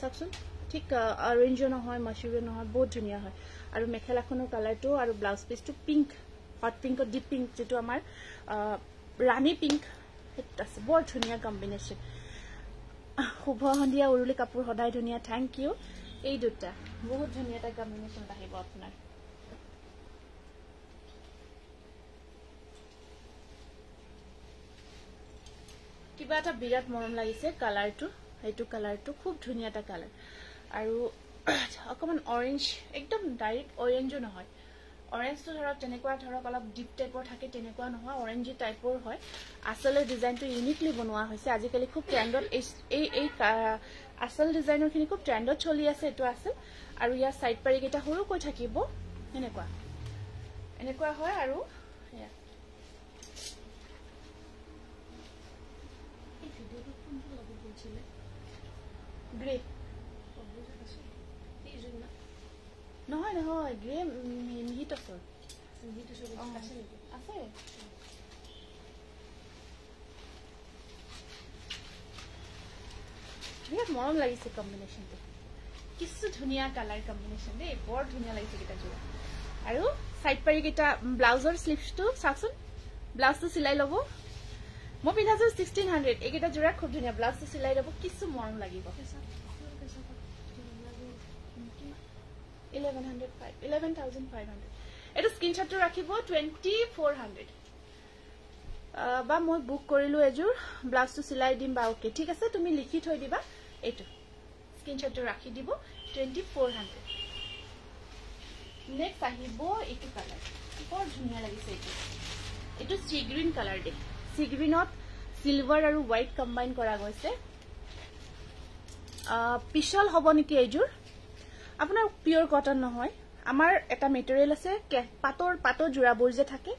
চাওকচোন ঠিক অৰেঞ্জ নহয় মাছুৰি নহয় বহুত ধুনিয়া হয় আৰু মেখেলাখনৰ কালাৰটো আৰু ব্লাউজ পিসটো pink hot pink deep pink যেটো আমাৰ ৰাণী পিংক আছে বৰ ধুনিয়া কম্বিনেশন শুভ সন্ধিয়া উৰুলি কাপোৰ সদায় ধুনিয়া থ্যাংক ইউ এই দুটা বহুত ধুনিয়া এটা কম্বিনেশন আহিব আপোনাৰ কিবা এটা বিৰাট মৰম লাগিছে কালাৰটো এইটো কালাৰটো খুব ধুনিয়া এটা কালাৰ আৰু অকমান অৰেঞ্জ একদম ডাইৰেক্ট অৰেঞ্জো নহয় অৰেঞ্জটো ধৰক তেনেকুৱা ধৰক অলপ ডিপ টাইপৰ থাকে তেনেকুৱা নহয় অৰেঞ্জি টাইপৰ হয় আসলে ডিজাইনটো ইউনিকলি বনোৱা হৈছে আজিকালি খুব ট্ৰেন্ডত এই আসল ডিজাইনৰখিনি খুব ট্ৰেন্ডত চলি আছে এটো আছে আৰু ইয়াৰ সাইড পাৰি কেটা সৰু কৈ থাকিব এনেকুৱা হয় আৰু গ্ৰে নহয় নহয় গ্ৰে মিহিত আছে আছে বিৰাট মৰম লাগিছে কম্বিনেশনটো কিছু ধুনিয়া কালাৰ কম্বিনেশন দেই বৰ ধুনিয়া লাগিছে কিটা জোৰা আৰু সাইড পাৰি কিটা ব্লাউজৰ স্লিভসটো চাওকচোন ব্লাউজটো সিলাই লব মই পিন্ধাছো 1600 এইকেইটা জোৰা খুব ধুনিয়া ব্লাউজটো সিলাই লব কিছু মৰম লাগিব 11500 এটো স্ক্ৰিনশ্বটটো ৰাখিব 2400 বা মই বুক কৰিলো এজোৰ ব্লাউজটো সিলাই দিম বা ওকে ঠিক আছে তুমি লিখি থৈ দিবা এটো স্ক্ৰিনশ্বটটো ৰাখি দিব 2400 নেক্সট আহিব এটো কালাৰ বৰ ধুনিয়া লাগিছে এটো সি গ্ৰীন কালাৰ দে সি গ্ৰীনত সিলভাৰ আৰু হোৱাইট কম্বাইন কৰা গৈছে পিছল হ'ব নেকি এজোৰ আপোনাৰ পিওৰ কটন নহয় আমাৰ এটা মেটেৰিয়েল আছে পাতৰ জোৰাবোৰ যে থাকে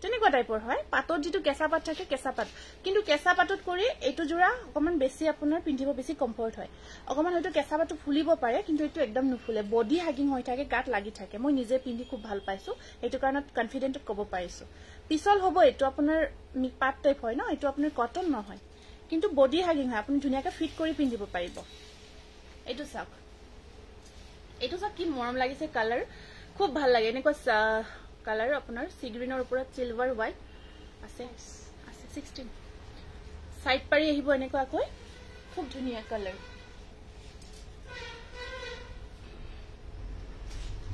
তেনেকুৱা টাইপৰ হয় পাতৰ যেটো কেঁচা পাত থাকে কেঁচা পাত কিন্তু কেঁচা পাতত কৰি এটো জোৰা অকমান বেছি আপোনাৰ পিন্ধিব বেছি কমফৰ্ট হয় অকমান হয়তো কেঁচা পাতটো ফুলিব পাৰে কিন্তু এটো একদম নুফুলে বডি হাগিং হৈ থাকে গাত লাগি থাকে মই নিজে পিন্ধি খুব ভাল পাইছো এটো কাৰণত কনফিডেন্টত ক'ব পাৰিছো পিছল হ'ব এটো আপোনাৰ পাত টাইপ হয় ন এটো আপোনাৰ কটন নহয় কিন্তু বডি হাগিং হয় আপুনি ধুনিয়াকৈ ফিট কৰি পিন্ধিব পাৰিব এটো চাওক এটো সব কি মৰম লাগিছে কালাৰ খুব ভাল লাগে এনেকুৱা কালাৰ আপোনাৰ সি গ্ৰীনৰ ওপৰত সিলভাৰ হোৱাইট আছে 16 সাইড পাৰি আহিব এনেকুৱা কৈ খুব ধুনিয়া কালাৰ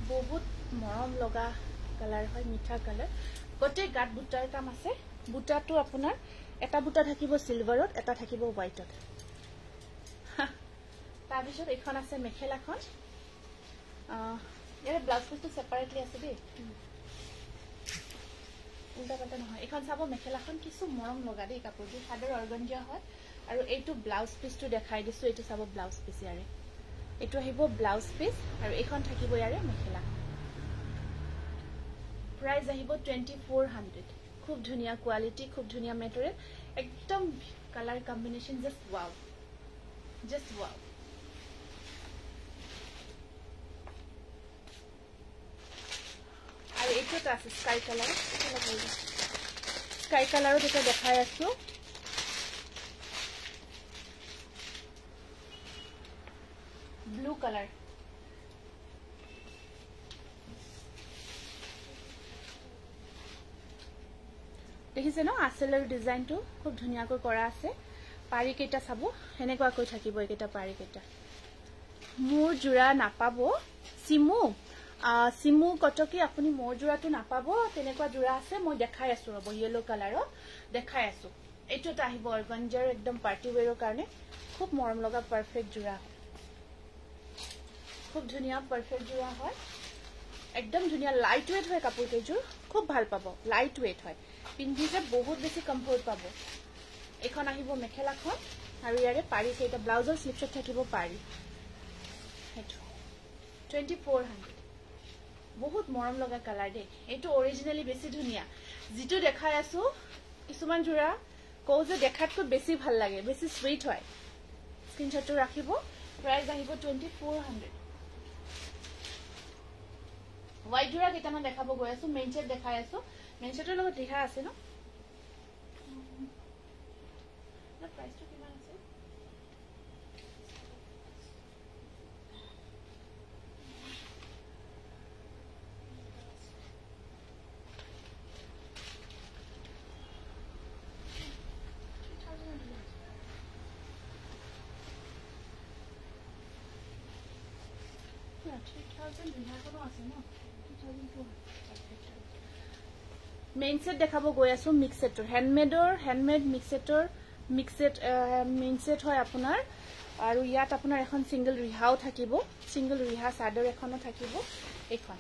বহুত মৰম লগা কালাৰ হয় মিঠা কালাৰ গটে গাত বুটাৰ কাম আছে বুটাটো আপোনাৰ এটা বুটা থাকিব সিলভাৰত এটা থাকিব হোৱাইটত তাৰ পিছত এখন আছে মেখেলাখন ইয়াৰ ব্লাউজ পিসটো সেপাৰেটলি আছে দেই উল্টা পাল্টা নহয় এখন চাব মেখেলাখন কিছু মৰম লগা দেই কাপোৰটো সাদৰ অৰ্গঞ্জিয়া হয় আৰু এইটো ব্লাউজ পিচটো দেখাই দিছো এইটো চাব ব্লাউজ পিচ ইয়াৰে এইটো আহিব ব্লাউজ পিচ আৰু এখন থাকিব ইয়াৰে মেখেলা প্ৰাইস আহিব 2400 খুব ধুনিয়া কোৱালিটি খুব ধুনিয়া মেটেৰিয়েল একদম কালাৰ কম্বিনেশন জাস্ট ওয়াও আৰু এইটো আছে স্কাই কালাৰ স্কাই কালাৰো এটা দেখাই আছো ব্লু কালাৰ দেখিছে ন আসলৰ ডিজাইনটো খুব ধুনিয়াকৈ কৰা আছে পাৰি কেইটা চাব হেনেকুৱাকৈ থাকিব এইকেইটা পাৰি কেইটা মোৰ জোৰা নাপাব সিমু কটকি আপুনি মোৰ জোৰাটো নাপাব তেনেকুৱা জোৰা আছে মই দেখাই আছো ৰব ইয়েলো কালাৰৰ দেখাই আছো এইটো এটা আহিব অৰ্গানজাৰ একদম পাৰ্টি ওৱেৰৰ কাৰণে খুব মৰম লগা পাৰফেক্ট জোৰা খুব ধুনিয়া পাৰফেক্ট জোৰা হয় একদম ধুনিয়া লাইট ওয়েট হয় কাপোৰ কেইজোৰ খুব ভাল পাব লাইট ওয়েট হয় পিন্ধিলে বহুত বেছি কমফৰ্ট পাব এখন আহিব মেখেলাখন আৰু ইয়াৰে পাৰি কেইটা ব্লাউজৰ স্লিপছত থাকিব পাৰি 2400 বহুত মৰম লগা কালাৰ দে এইটো অৰিজিনালি বেছি ধুনিয়া যেটো দেখাই আছো কিছুমান জোৰা কও যে দেখাতকৈ বেছি ভাল লাগে বেছি সুইট হয় স্ক্ৰিনশ্বটটো ৰাখিব প্ৰাইস আহিব 2400 হোৱাইট জোৰা কেইটামান দেখাব গৈ আছো মেইন চেট দেখাই আছো মেইন চেটৰ লগত লিখা আছে ন প্ৰাইসটো কিমান আছে মেইন সেট দেখাব গৈ আছো মিক্স সেটৰ হ্যান্ডমেড মিক্স সেটৰ মেইন সেট হয় আপোনাৰ আৰু ইয়াত আপোনাৰ এখন সিঙ্গল ৰিহাও থাকিব সিঙ্গল ৰিহা সাদৰ এখনো থাকিব এখন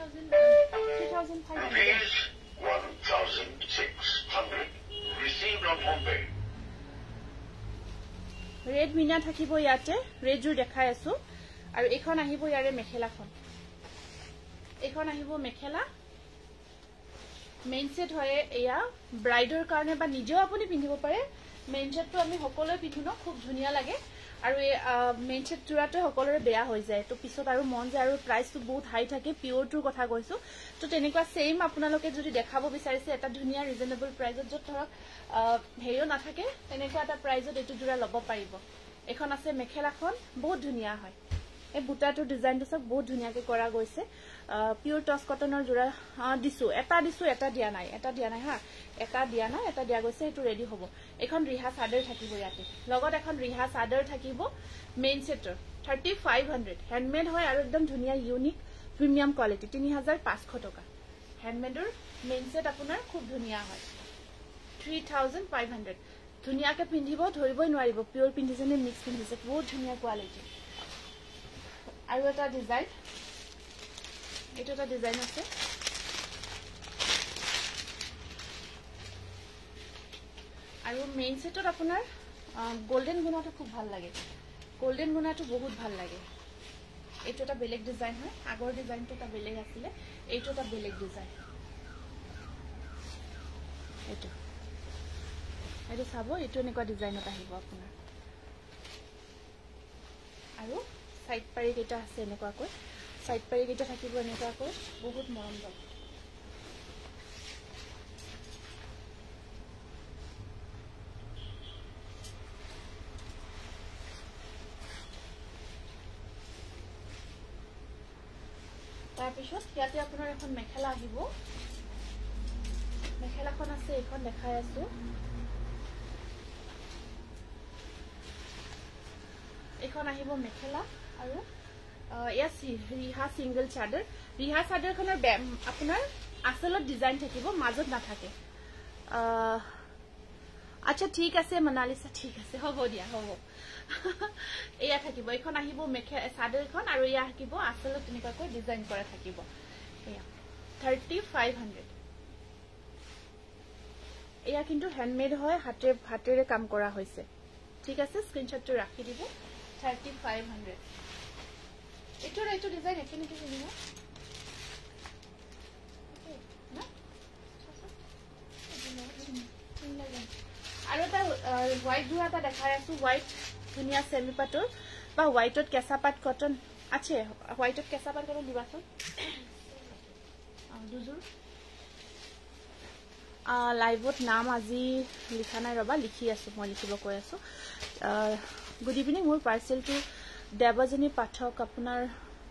Rupees 1,600 received on homepay. Red মিনা থাকিব ইয়াতে ৰেড জোৰ দেখাই আছো আৰু এখন আহিব ইয়াৰে মেখেলাখন এখন আহিব মেখেলা মেইন সেট হয় এয়া ব্ৰাইডৰ কাৰণে বা নিজেও আপুনি পিন্ধিব পাৰে মেইন সেটটো আমি সকলোৱে পিন্ধো ন খুব ধুনিয়া লাগে আৰু এই মেইন সেট জোৰাটো সকলোৰে বেয়া হৈ যায় তো পিছত আৰু মন যায় আৰু প্ৰাইসটো বহুত হাই থাকে পিওৰটোৰ কথা কৈছো তো তেনেকুৱা সেম আপোনালোকে যদি দেখাব বিচাৰিছে এটা ধুনিয়া ৰিজনেবল প্ৰাইসত যত ধৰক হেৰিও নাথাকে তেনেকুৱা এটা প্ৰাইসত এটো জোৰা ল'ব পাৰিব এখন আছে মেখেলাখন বহুত ধুনিয়া হয় এই বুটাটোৰ ডিজাইনটো সব বহুত ধুনিয়াকৈ কৰা গৈছে পিওৰ টচ কটনৰ জোৰা দিছো এটা দিয়া নাই হা এটা দিয়া নাই এটা দিয়া গৈছে এটো ৰেডি হ'ব এখন ৰিহা সাদৰ থাকিব ইয়াতে লগত এখন ৰিহা সাদৰ থাকিব মেইন সেটৰ 3500 হ্যান্ডমেড হয় আৰু একদম ধুনিয়া ইউনিক প্ৰিমিয়াম কোৱালিটি 3500 টকা হ্যান্ডমেডৰ মেইন সেট আপোনাৰ খুব ধুনিয়া হয় 3500 ধুনিয়াকে পিন্ধিব ধৰিবই নোৱাৰিব পিওৰ পিন্ধিছে নে মিক্স পিন্ধিছে বহুত ধুনিয়া কোৱালিটি আৰু এটা ডিজাইন এটো এটা ডিজাইন আছে আৰু মেইন সেটত আপোনাৰ গোল্ডেন গুণাটো খুব ভাল লাগে গোল্ডেন গুণাটো বহুত ভাল লাগে এটো এটা বেলেগ ডিজাইন হয় আগৰ ডিজাইনটো এটা বেলেগ আছিল এটো এটা বেলেগ ডিজাইন এটো চাব এটো এনেকুৱা ডিজাইনত আহিব আপোনাৰ আৰু সাইড পাৰি কেইটা আছে এনেকুৱাকৈ সাইড পাৰি কেইটা থাকিব এনেকুৱাকৈ বহুত মৰম লগা তাৰ পিছত ইয়াতে আপোনাৰ এখন মেখেলা আহিব মেখেলাখন আছে এখন দেখাই আছো এইখন আহিব মেখেলা আৰু ইয়া ৰিহা সিঙ্গল চাদৰ ৰিহা চাদৰখনৰ আপোনাৰ আসলত ডিজাইন থাকিব মাজত নাথাকে আচ্ছা ঠিক আছে মনালিসা ঠিক আছে হ'ব দিয়া হ'ব এয়া থাকিব এইখন আহিব মেখেলা চাদৰখন আৰু ইয়া থাকিব আসলত তেনেকৈ ডিজাইন কৰা থাকিব এয়া 3500 এয়া কিন্তু হ্যান্ডমেড হয় হাতেৰে কাম কৰা হৈছে ঠিক আছে স্ক্ৰিনশটটো ৰাখি দিব 3500 এইটো ডিজাইন একে নেকি কিনিব আৰু এটা হোয়াইট যোৰা এটা দেখাই আছো হোয়াইট ধুনিয়া সেমি পাটৰ বা হোয়াইটত কেঁচা পাট কটন আছে হোয়াইটত কেঁচা পাট কটন দিবাচোন দুজোৰ লাইভত নাম আজি লিখা নাই ৰবা লিখি আছো মই লিখিব কৈ আছো গুড ইভিনিং মোৰ পাৰ্সেলটো দেৱজনী পাঠক আপোনাৰ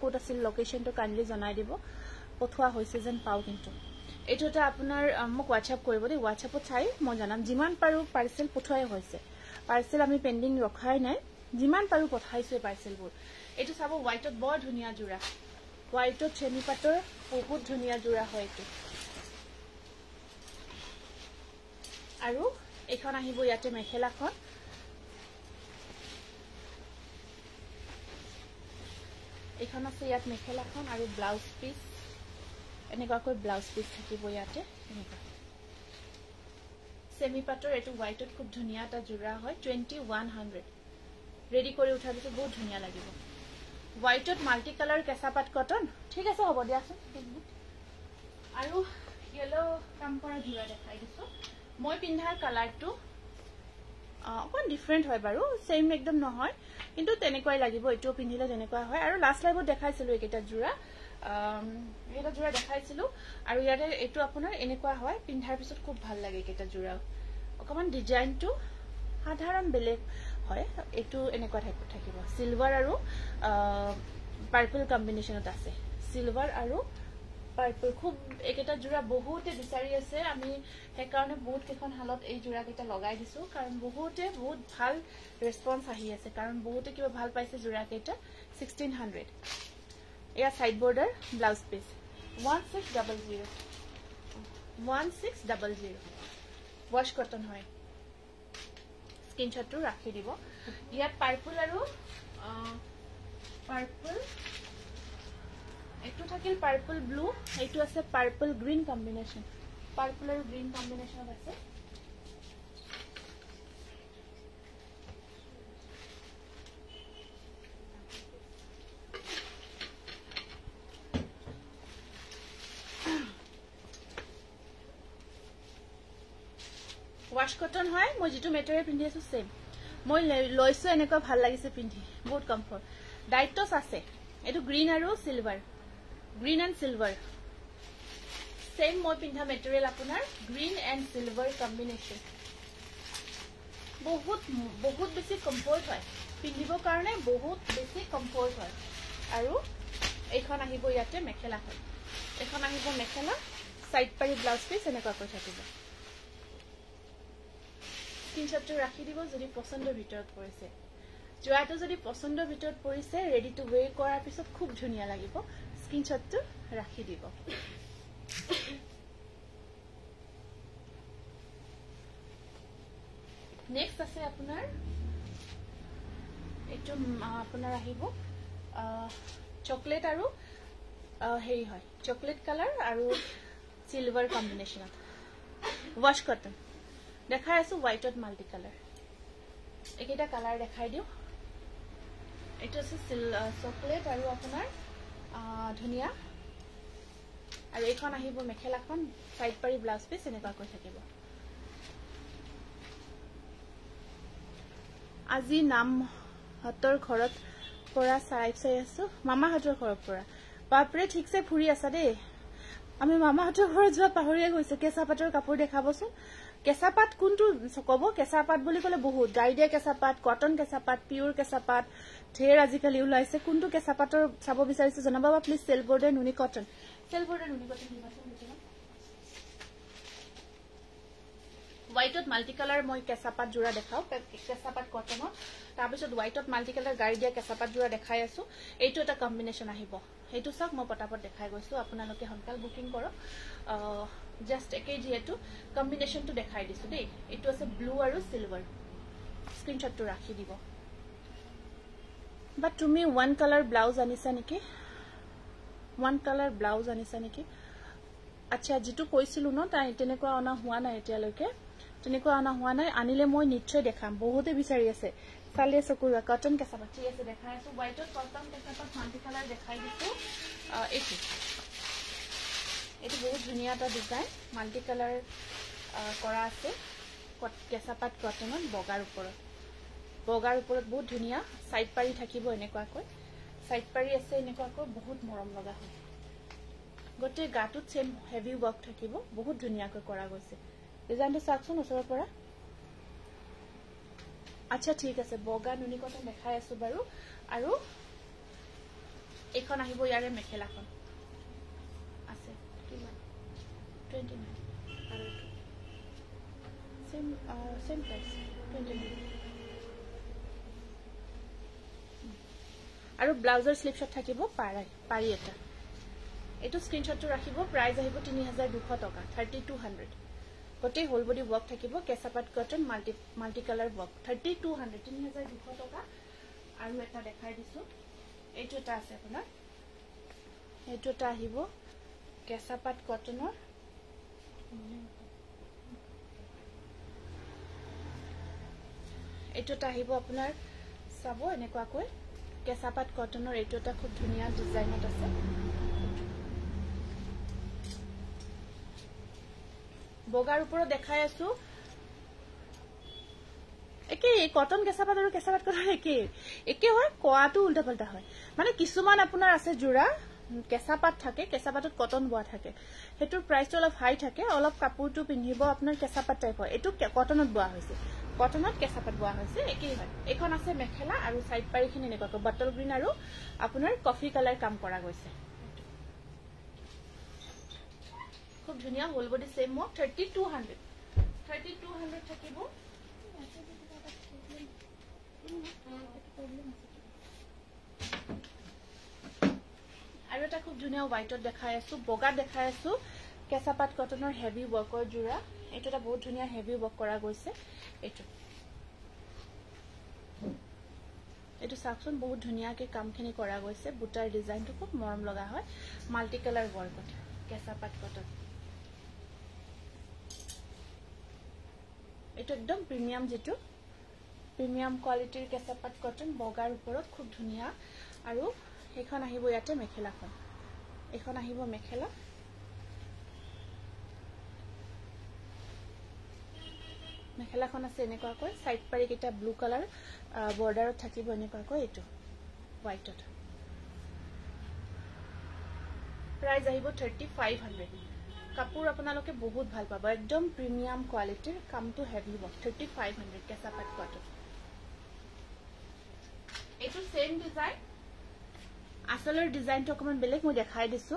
কোড আছিল লোকেশনটো কাইন্ডলি জনাই দিব পঠোৱা হৈছে যেন পাও কিন্তু এটোটা আপোনাৰ মোক WhatsApp কৰিব দেই WhatsAppত চাই মই জানাম যিমান পাৰো পাৰ্সেল পঠোৱাই হৈছে পাৰ্সেল আমি পেন্ডিং ৰখাই নাই যিমান পাৰো পঠাইছো পাৰ্সেলবোৰ এটো চাব হোয়াইটত বৰ ধুনিয়া জোৰা হোয়াইটত চেমি পাটৰ বহুত ধুনিয়া জোৰা হয় এটো আৰু এখন আহিব ইয়াতে মেখেলাখন এখন আছে ইয়াত মেখেলাখন আৰু ব্লাউজ পিস এনেকৈ ব্লাউজ পিস থাকিব ইয়াতে এনেকৈ সেমি পাটৰ এটো হোয়াইটত খুব ধুনিয়া এটা জোৰা হয় 2100 ৰেডি কৰি উঠাৰ পিছত বহুত ধুনিয়া লাগিব হোয়াইটত মাল্টি কালাৰ কেঁচা পাট কটন ঠিক আছে হ'ব দিয়াচোন আৰু ইয়েলো কাম কৰা জোৰা দেখাই দিছো মই পিন্ধাৰ কালাৰটো অকন ডিফাৰেন্ট হয় বাৰু সেম একদম নহয় কিন্তু তেনেকৈ লাগিব এটো পিন্ধিলে তেনেকৈ হয় আৰু লাস্ট লাইভত দেখাইছিলো একেটা জোৰা এটা জোৰা দেখাইছিলো আৰু ইয়াতে এটো আপোনাৰ এনেকুৱা হয় পিন্ধাৰ পিছত খুব ভাল লাগে একেটা জোৰা অকমান ডিজাইনটো সাধাৰণ বেলেগ হয় এটো এনেকুৱা থাকিব সিলভাৰ আৰু পাৰ্পল কম্বিনেশনত আছে সিলভাৰ আৰু পাৰ্পল খুব একেটা জোৰা বহুতে বিচাৰি আছে আমি সেই কাৰণে বহুত কেখন হালত এই জোৰা কেটা লগাই দিছো কাৰণ বহুতে বহুত ভাল ৰেসপন্স আহি আছে কাৰণ বহুতে কিবা ভাল পাইছে জোৰা কেটা 1600 এয়া side border blouse piece 1600 wash cotton হয় স্ক্ৰিনশটটো ৰাখি দিব ইয়াত পাৰ্পল আৰু পাৰ্পল এটো থাকিল পাৰ্পল ব্লু এটো আছে পাৰ্পল গ্ৰীন কম্বিনেশন পাৰ্পল আৰু গ্ৰীন কম্বিনেশন আছে ওয়াশ কটন হয় মই যেটো মেটেৰিয়েল পিন্ধি আছো সেম মই লৈছো এনেকৈ ভাল লাগিছে পিন্ধি বহুত কমফৰ্ট ডাইটস আছে এটো গ্ৰীন আৰু silver green and silver same মই পিন্ধা মেটেৰিয়েল আপোনাৰ গ্ৰীন এণ্ড সিলভাৰ কম্বিনেশন বহুত বেছি কমফৰ্ট হয় পিন্ধিব কাৰণে বহুত বেছি কমফৰ্ট হয় আৰু এইখন আহিব ইয়াতে মেখেলা হয় এখন আহিব মেখেলা সাইড পাৰি ব্লাউজ পিস এনেকৈ কৈ থাকিব স্ক্ৰিনশটটো ৰাখি দিব যদি পছন্দৰ ভিতৰত পৰিছে জোৰাটো যদি পছন্দৰ ভিতৰত পৰিছে ৰেডি টু ওয়্যাৰ কৰাৰ পিছত খুব ধুনিয়া লাগিব স্ক্ৰিনশটটো ৰাখি দিব নেক্সট আছে আপোনাৰ এটো আপোনাৰ আহিব চকলেট আৰু হেৰি হয় চকলেট কালাৰ আৰু সিলভাৰ কম্বিনেশনত ওয়াশ কটন দেখাই আছো হোয়াইটত মাল্টি কালাৰ একেটা কালাৰ দেখাই দিও এটো আছে চকলেট আৰু আপোনাৰ ধুনিয়া আৰু এখন আহিব মেখেলাখন সাইড পাৰি ব্লাউজ পিস এনেকুৱা কৈ থাকিব আজি নাম হতৰ ঘৰত পৰা চাই আছো মামা হতৰ ঘৰৰ পৰা বাপৰে ঠিকছে ফুৰি আছা দেই আমি মামা হতৰ ঘৰত যোৱা পাহৰিয়ে গৈছে কেঁচা পাটৰ কাপোৰ দেখাবচোন কেঁচা পাট কোনটো কব কেঁচা পাট বুলি কলে বহুত গাইডিয়া কেঁচা পাট কটন কেঁচা পাট পিওর কেঁচা পাট ঢেৰ আজিকালি ওলাইছে কোনটো কেঁচা পাটৰ চাব বিচাৰিছে জনাবা প্লিজ সেল বৰ্ডাৰ নুনি কটন দিবাচোন হোৱাইটত মাল্টি কালাৰ মই কেঁচাপাত জোৰা দেখাও কেঁচাপাত কটনত তাৰপিছত হোৱাইটত মাল্টি কালাৰ গাড়ী দিয়া কেঁচাপাত জোৰা দেখাই আছো এইটো এটা কম্বিনেশ্যন আহিব এইটো চাওক মই পটাপট দেখাই গৈছো আপোনালোকে সোনকাল বুকিং কৰক জাষ্ট একেই যিহেতু কম্বিনেশ্যনটো দেখাই দিছো দেই এইটো আছে ব্লু আৰু সিলভাৰ স্ক্ৰীনশ্বটটো ৰাখি দিব বা তুমি ওৱান কালাৰ ব্লাউজ আনিছা নেকি ওৱান কালাৰ ব্লাউজ আনিছা নেকি আচ্ছা যেটো কৈছিলো ন তাই তেনেকুৱা অনা হোৱা নাই এতিয়ালৈকে তেনেকুৱা অনা হোৱা নাই আনিলে মই নিশ্চয় দেখাম বহুতে বিচাৰি আছে চালে চকুৰা কটন কেঁচাপাত ঠিক আছে দেখাই আছো হোৱাইটত কটন কেঁচাপাত মাল্টি কালাৰ দেখাই দিছো এইটো বহুত ধুনীয়া এটা ডিজাইন মাল্টি কালাৰ কৰা আছে কেঁচাপাত কটনত বগাৰ ওপৰত বহুত ধুনীয়া সাইড পাৰি থাকিব এনেকুৱাকৈ সাইড পাৰি আছে এনেকুৱাকৈ বহুত মৰম লগা হয় গোটে গাটুত সেম হেভি ওয়াৰ্ক থাকিব বহুত ধুনীয়াকৈ কৰা গৈছে ডিজাইনটো চাকচোন ওচৰৰ পৰা আচ্ছা ঠিক আছে বগা নুনি কটন দেখাই আছো বাৰু আৰু এখন আহিব ইয়াৰে মেখেলাখন আছে কিমান 29 আৰু সেম প্ৰাইস 29 আৰু ব্লাউজৰ স্লিপশট থাকিব পাৰি এটা এটো স্ক্ৰিনশ্বটটো ৰাখিব প্ৰাইস আহিব 3200 টকা 3200 গটে হোল বডি ওয়াৰ্ক থাকিব কেঁচাপাত কটন মাল্টি কালাৰ ওয়াৰ্ক 3200 টকা আৰু এটা দেখাই দিছো এইটো এটা আছে আপোনাৰ এইটো এটা আহিব কেঁচাপাত কটনৰ এইটো এটা আহিব আপোনাৰ চাব এনেকুৱাকৈ কেঁচাপাত কটনৰ এইটো এটা খুব ধুনীয়া ডিজাইনত আছে বগাৰ ওপৰত দেখাই আছো একে কটন কেঁচাপাত আৰু কেঁচাপাত কটন একে হয় কোৱাটো উল্টা পাল্টা হয় মানে কিছুমান আপোনাৰ আছে জোৰা কেঁচাপাত থাকে কেঁচাপাতত কটন বোৱা থাকে হেতুৰ প্ৰাইসটো অলপ হাই থাকে অলপ কাপোৰটো পিন্ধিব আপোনাৰ কেঁচাপাত টাইপ হয় এটো কটনত বোৱা হৈছে কটনত কেঁচাপাত বোৱা হৈছে একেই হয় এখন আছে মেখেলা আৰু সাইড পাৰিখিনি এনেকুৱাকৈ বটল গ্ৰীন আৰু আপোনাৰ কফি কালাৰ কাম কৰা গৈছে খুব ধুনীয়া হোল বডি সেম মক 3200 থাকিব আৰু এটা খুব ধুনীয়া হোৱাইটত দেখাই আছো বগা দেখাই আছো কেঁচাপাত কটনৰ হেভি ওয়াৰ্কৰ জোৰা এইটো এটা বহুত ধুনীয়া হেভি ওয়াৰ্ক কৰা গৈছে এইটো চাকচোন বহুত ধুনীয়াকৈ কামখিনি কৰা গৈছে বুটাৰ ডিজাইনটো খুব মৰম লগা হয় মাল্টি কালাৰ ওয়াৰ্কত কেঁচাপাত কটন এইটো একদম প্ৰিমিয়াম যেটো প্ৰিমিয়াম কোৱালিটিৰ কেঁচাপাত কটন বগাৰ ওপৰত খুব ধুনীয়া আৰু এখন আহিব ইয়াতে মেখেলাখন এখন আহিব মেখেলা মেখেলাখন আছে এনেকুৱাকৈ সাইড পাৰি কিটা ব্লু কালাৰ বৰ্ডাৰত থাকিব এনেকুৱাকৈ এইটো হোৱাইটত প্ৰাইস আহিব 3500 কাপোৰ আপোনালোকে বহুত ভাল পাব একদম প্ৰিমিয়াম কোৱালিটিৰ কামটো হেভি হ'ব 3500 কেঁচাপাত কটন এইটো সেম ডিজাইন আসলৰ ডিজাইনটো অকমান বেলেগ মই দেখাই দিছো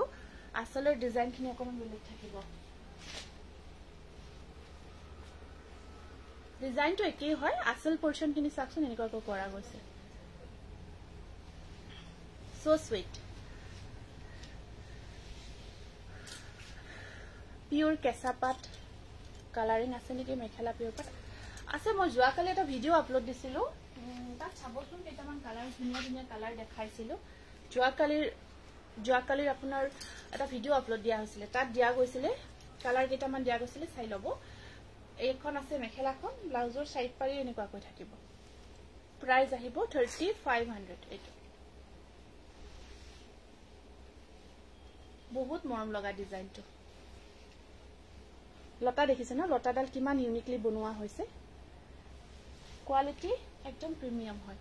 আসলৰ ডিজাইনখিনি অকমান বেলেগ থাকিব ডিজাইনটো একেই হয় আসল পোৰশনখিনি চাকচোন এনেকুৱাকৈ কৰা গৈছে সো সুইট পিওৰ কেঁচাপাত কালাৰিং আছে নেকি মেখেলা পিওৰ পাত আছে মই যোৱা কালি এটা ভিডিও আপলোড দিছিলো তাত চাবচোন কেইটামান কালাৰ ধুনীয়া ধুনীয়া কালাৰ দেখাইছিলো যোৱা কালিৰ আপোনাৰ এটা ভিডিও আপলোড দিয়া হৈছিল তাত দিয়া গৈছিল কালাৰ কেইটামান দিয়া গৈছিল চাই লব এইখন আছে মেখেলাখন ব্লাউজৰ সাইড পাৰি এনেকুৱাকৈ থাকিব প্ৰাইস আহিব 3500 এইটো বহুত মৰম লগা ডিজাইনটো লতা দেখিছে না লতাডাল কিমান ইউনিকলি বনোৱা হৈছে কোৱালিটি একদম প্ৰিমিয়াম হয়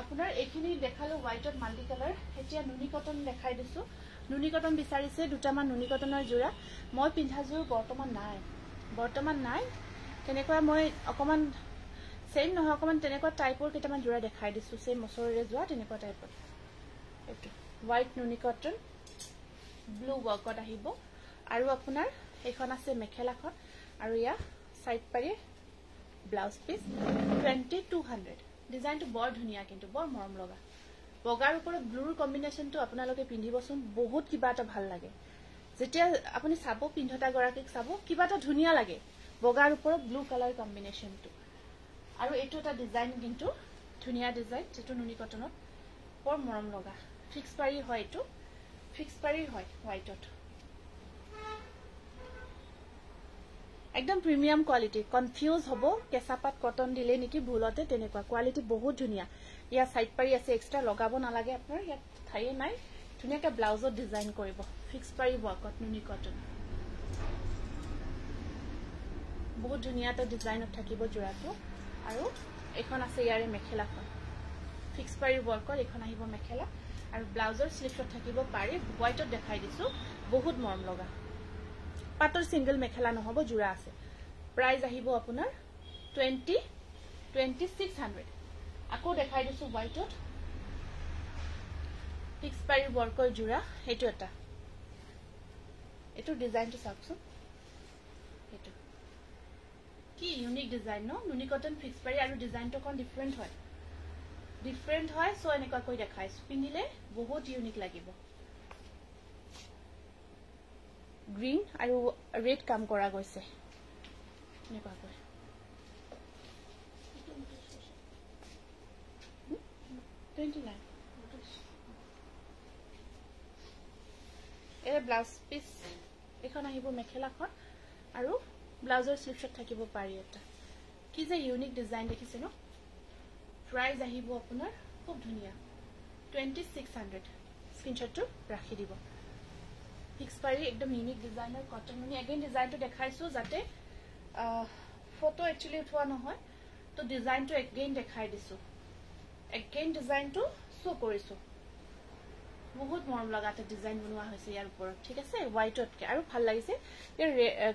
আপোনাৰ এইখিনি দেখালো হোৱাইটত মাল্টি কালাৰ এতিয়া নুনি কটন দেখাই দিছো নুনি কটন বিচাৰিছে দুটামান নুনি কটনৰ জোৰা মই পিন্ধা জোৰ বৰ্তমান নাই তেনেকুৱা মই অকমান সেম নহয় অকমান তেনেকুৱা টাইপৰ কেইটামান জোৰা দেখাই দিছো সেম মছৰৰে যোৱা তেনেকুৱা টাইপৰ এইটো হোৱাইট নুনি কটন ব্লু ওয়াৰ্কত আহিব আৰু আপোনাৰ এখন আছে মেখেলাখন আৰু ইয়া সাইড পাৰি ব্লাউজ পিস 2200 ডিজাইনটো বৰ ধুনিয়া কিন্তু বৰ মৰম লগা বগাৰ ওপৰত ব্লুৰ কম্বিনেশনটো আপোনালোকে পিন্ধিবচোন বহুত কিবা এটা ভাল লাগে যেতিয়া আপুনি চাব পিন্ধটা গৰাকীক চাব কিবা এটা ধুনিয়া লাগে বগাৰ ওপৰত ব্লু কালাৰ কম্বিনেশনটো আৰু এটো এটা ডিজাইন কিন্তু ধুনিয়া ডিজাইন যেটো নুনি কটনত বৰ মৰম লগা ফিক্স পাৰি হয় এটো ফিক্স পাৰি হয় হোৱাইটত একদম প্ৰিমিয়াম কোৱালিটি কনফিউজ হ'ব কেঁচাপাত কটন দিলে নেকি ভুলতে তেনেকুৱা কোৱালিটি বহুত ধুনিয়া ইয়া সাইড পাৰি আছে এক্সট্ৰা লগাব নালাগে আপোনাৰ ইয়াত ঠাইয়ে নাই ধুনিয়াকে ব্লাউজত ডিজাইন কৰিব ফিক্স পাৰি ওয়াকত নুনি কটন বহুত ধুনিয়া এটা ডিজাইনত থাকিব জোৰাটো আৰু এখন আছে ইয়াৰে মেখেলাখন ফিক্স পাৰি ওয়াকত এখন আহিব মেখেলা আৰু ব্লাউজৰ স্লিভত থাকিব পাৰি হোৱাইটত দেখাই দিছো বহুত মৰম লগা পাটৰ সিঙ্গল মেখেলা নহব জোৰা আছে প্ৰাইস আহিব আপোনাৰ 2600 আকৌ দেখাই দিছো হোৱাইটত ফিক্স পাৰি ওয়াৰ্কৰ জোৰা হেটো এটা এটো ডিজাইনটো চাওকচোন হেটো কি ইউনিক ডিজাইন ন নুনি কটন ফিক্স পাৰি আৰু ডিজাইনটো কোন ডিফাৰেন্ট হয় সো এনেকুৱা কৈ দেখাইছো পিন্ধিলে বহুত ইউনিক লাগিব গ্ৰীন আৰু ৰেড কাম কৰা গৈছে এনেকুৱা কৈ 29 এৰ ব্লাউজ পিস এখন আহিব মেখেলাখন আৰু ব্লাউজৰ স্লিভত থাকিব পাৰি এটা কি যে ইউনিক ডিজাইন দেখিছে ন প্ৰাইস আহিব আপোনাৰ খুব ধুনিয়া 2600 স্ক্ৰিনশ্বটটো ৰাখি দিব ফিক্স পাৰি একদম ইউনিক ডিজাইনৰ কটন নুনি এগেইন ডিজাইনটো দেখাইছো যাতে ফটো একচুয়ালি উঠোৱা নহয় তো ডিজাইনটো এগেইন দেখাই দিছো এগেইন ডিজাইনটো শো কৰিছো বহুত মৰম লগাতে ডিজাইন বনোৱা হৈছে ইয়াৰ ওপৰত ঠিক আছে হোৱাইটতকে আৰু ভাল লাগিছে ইয়াৰ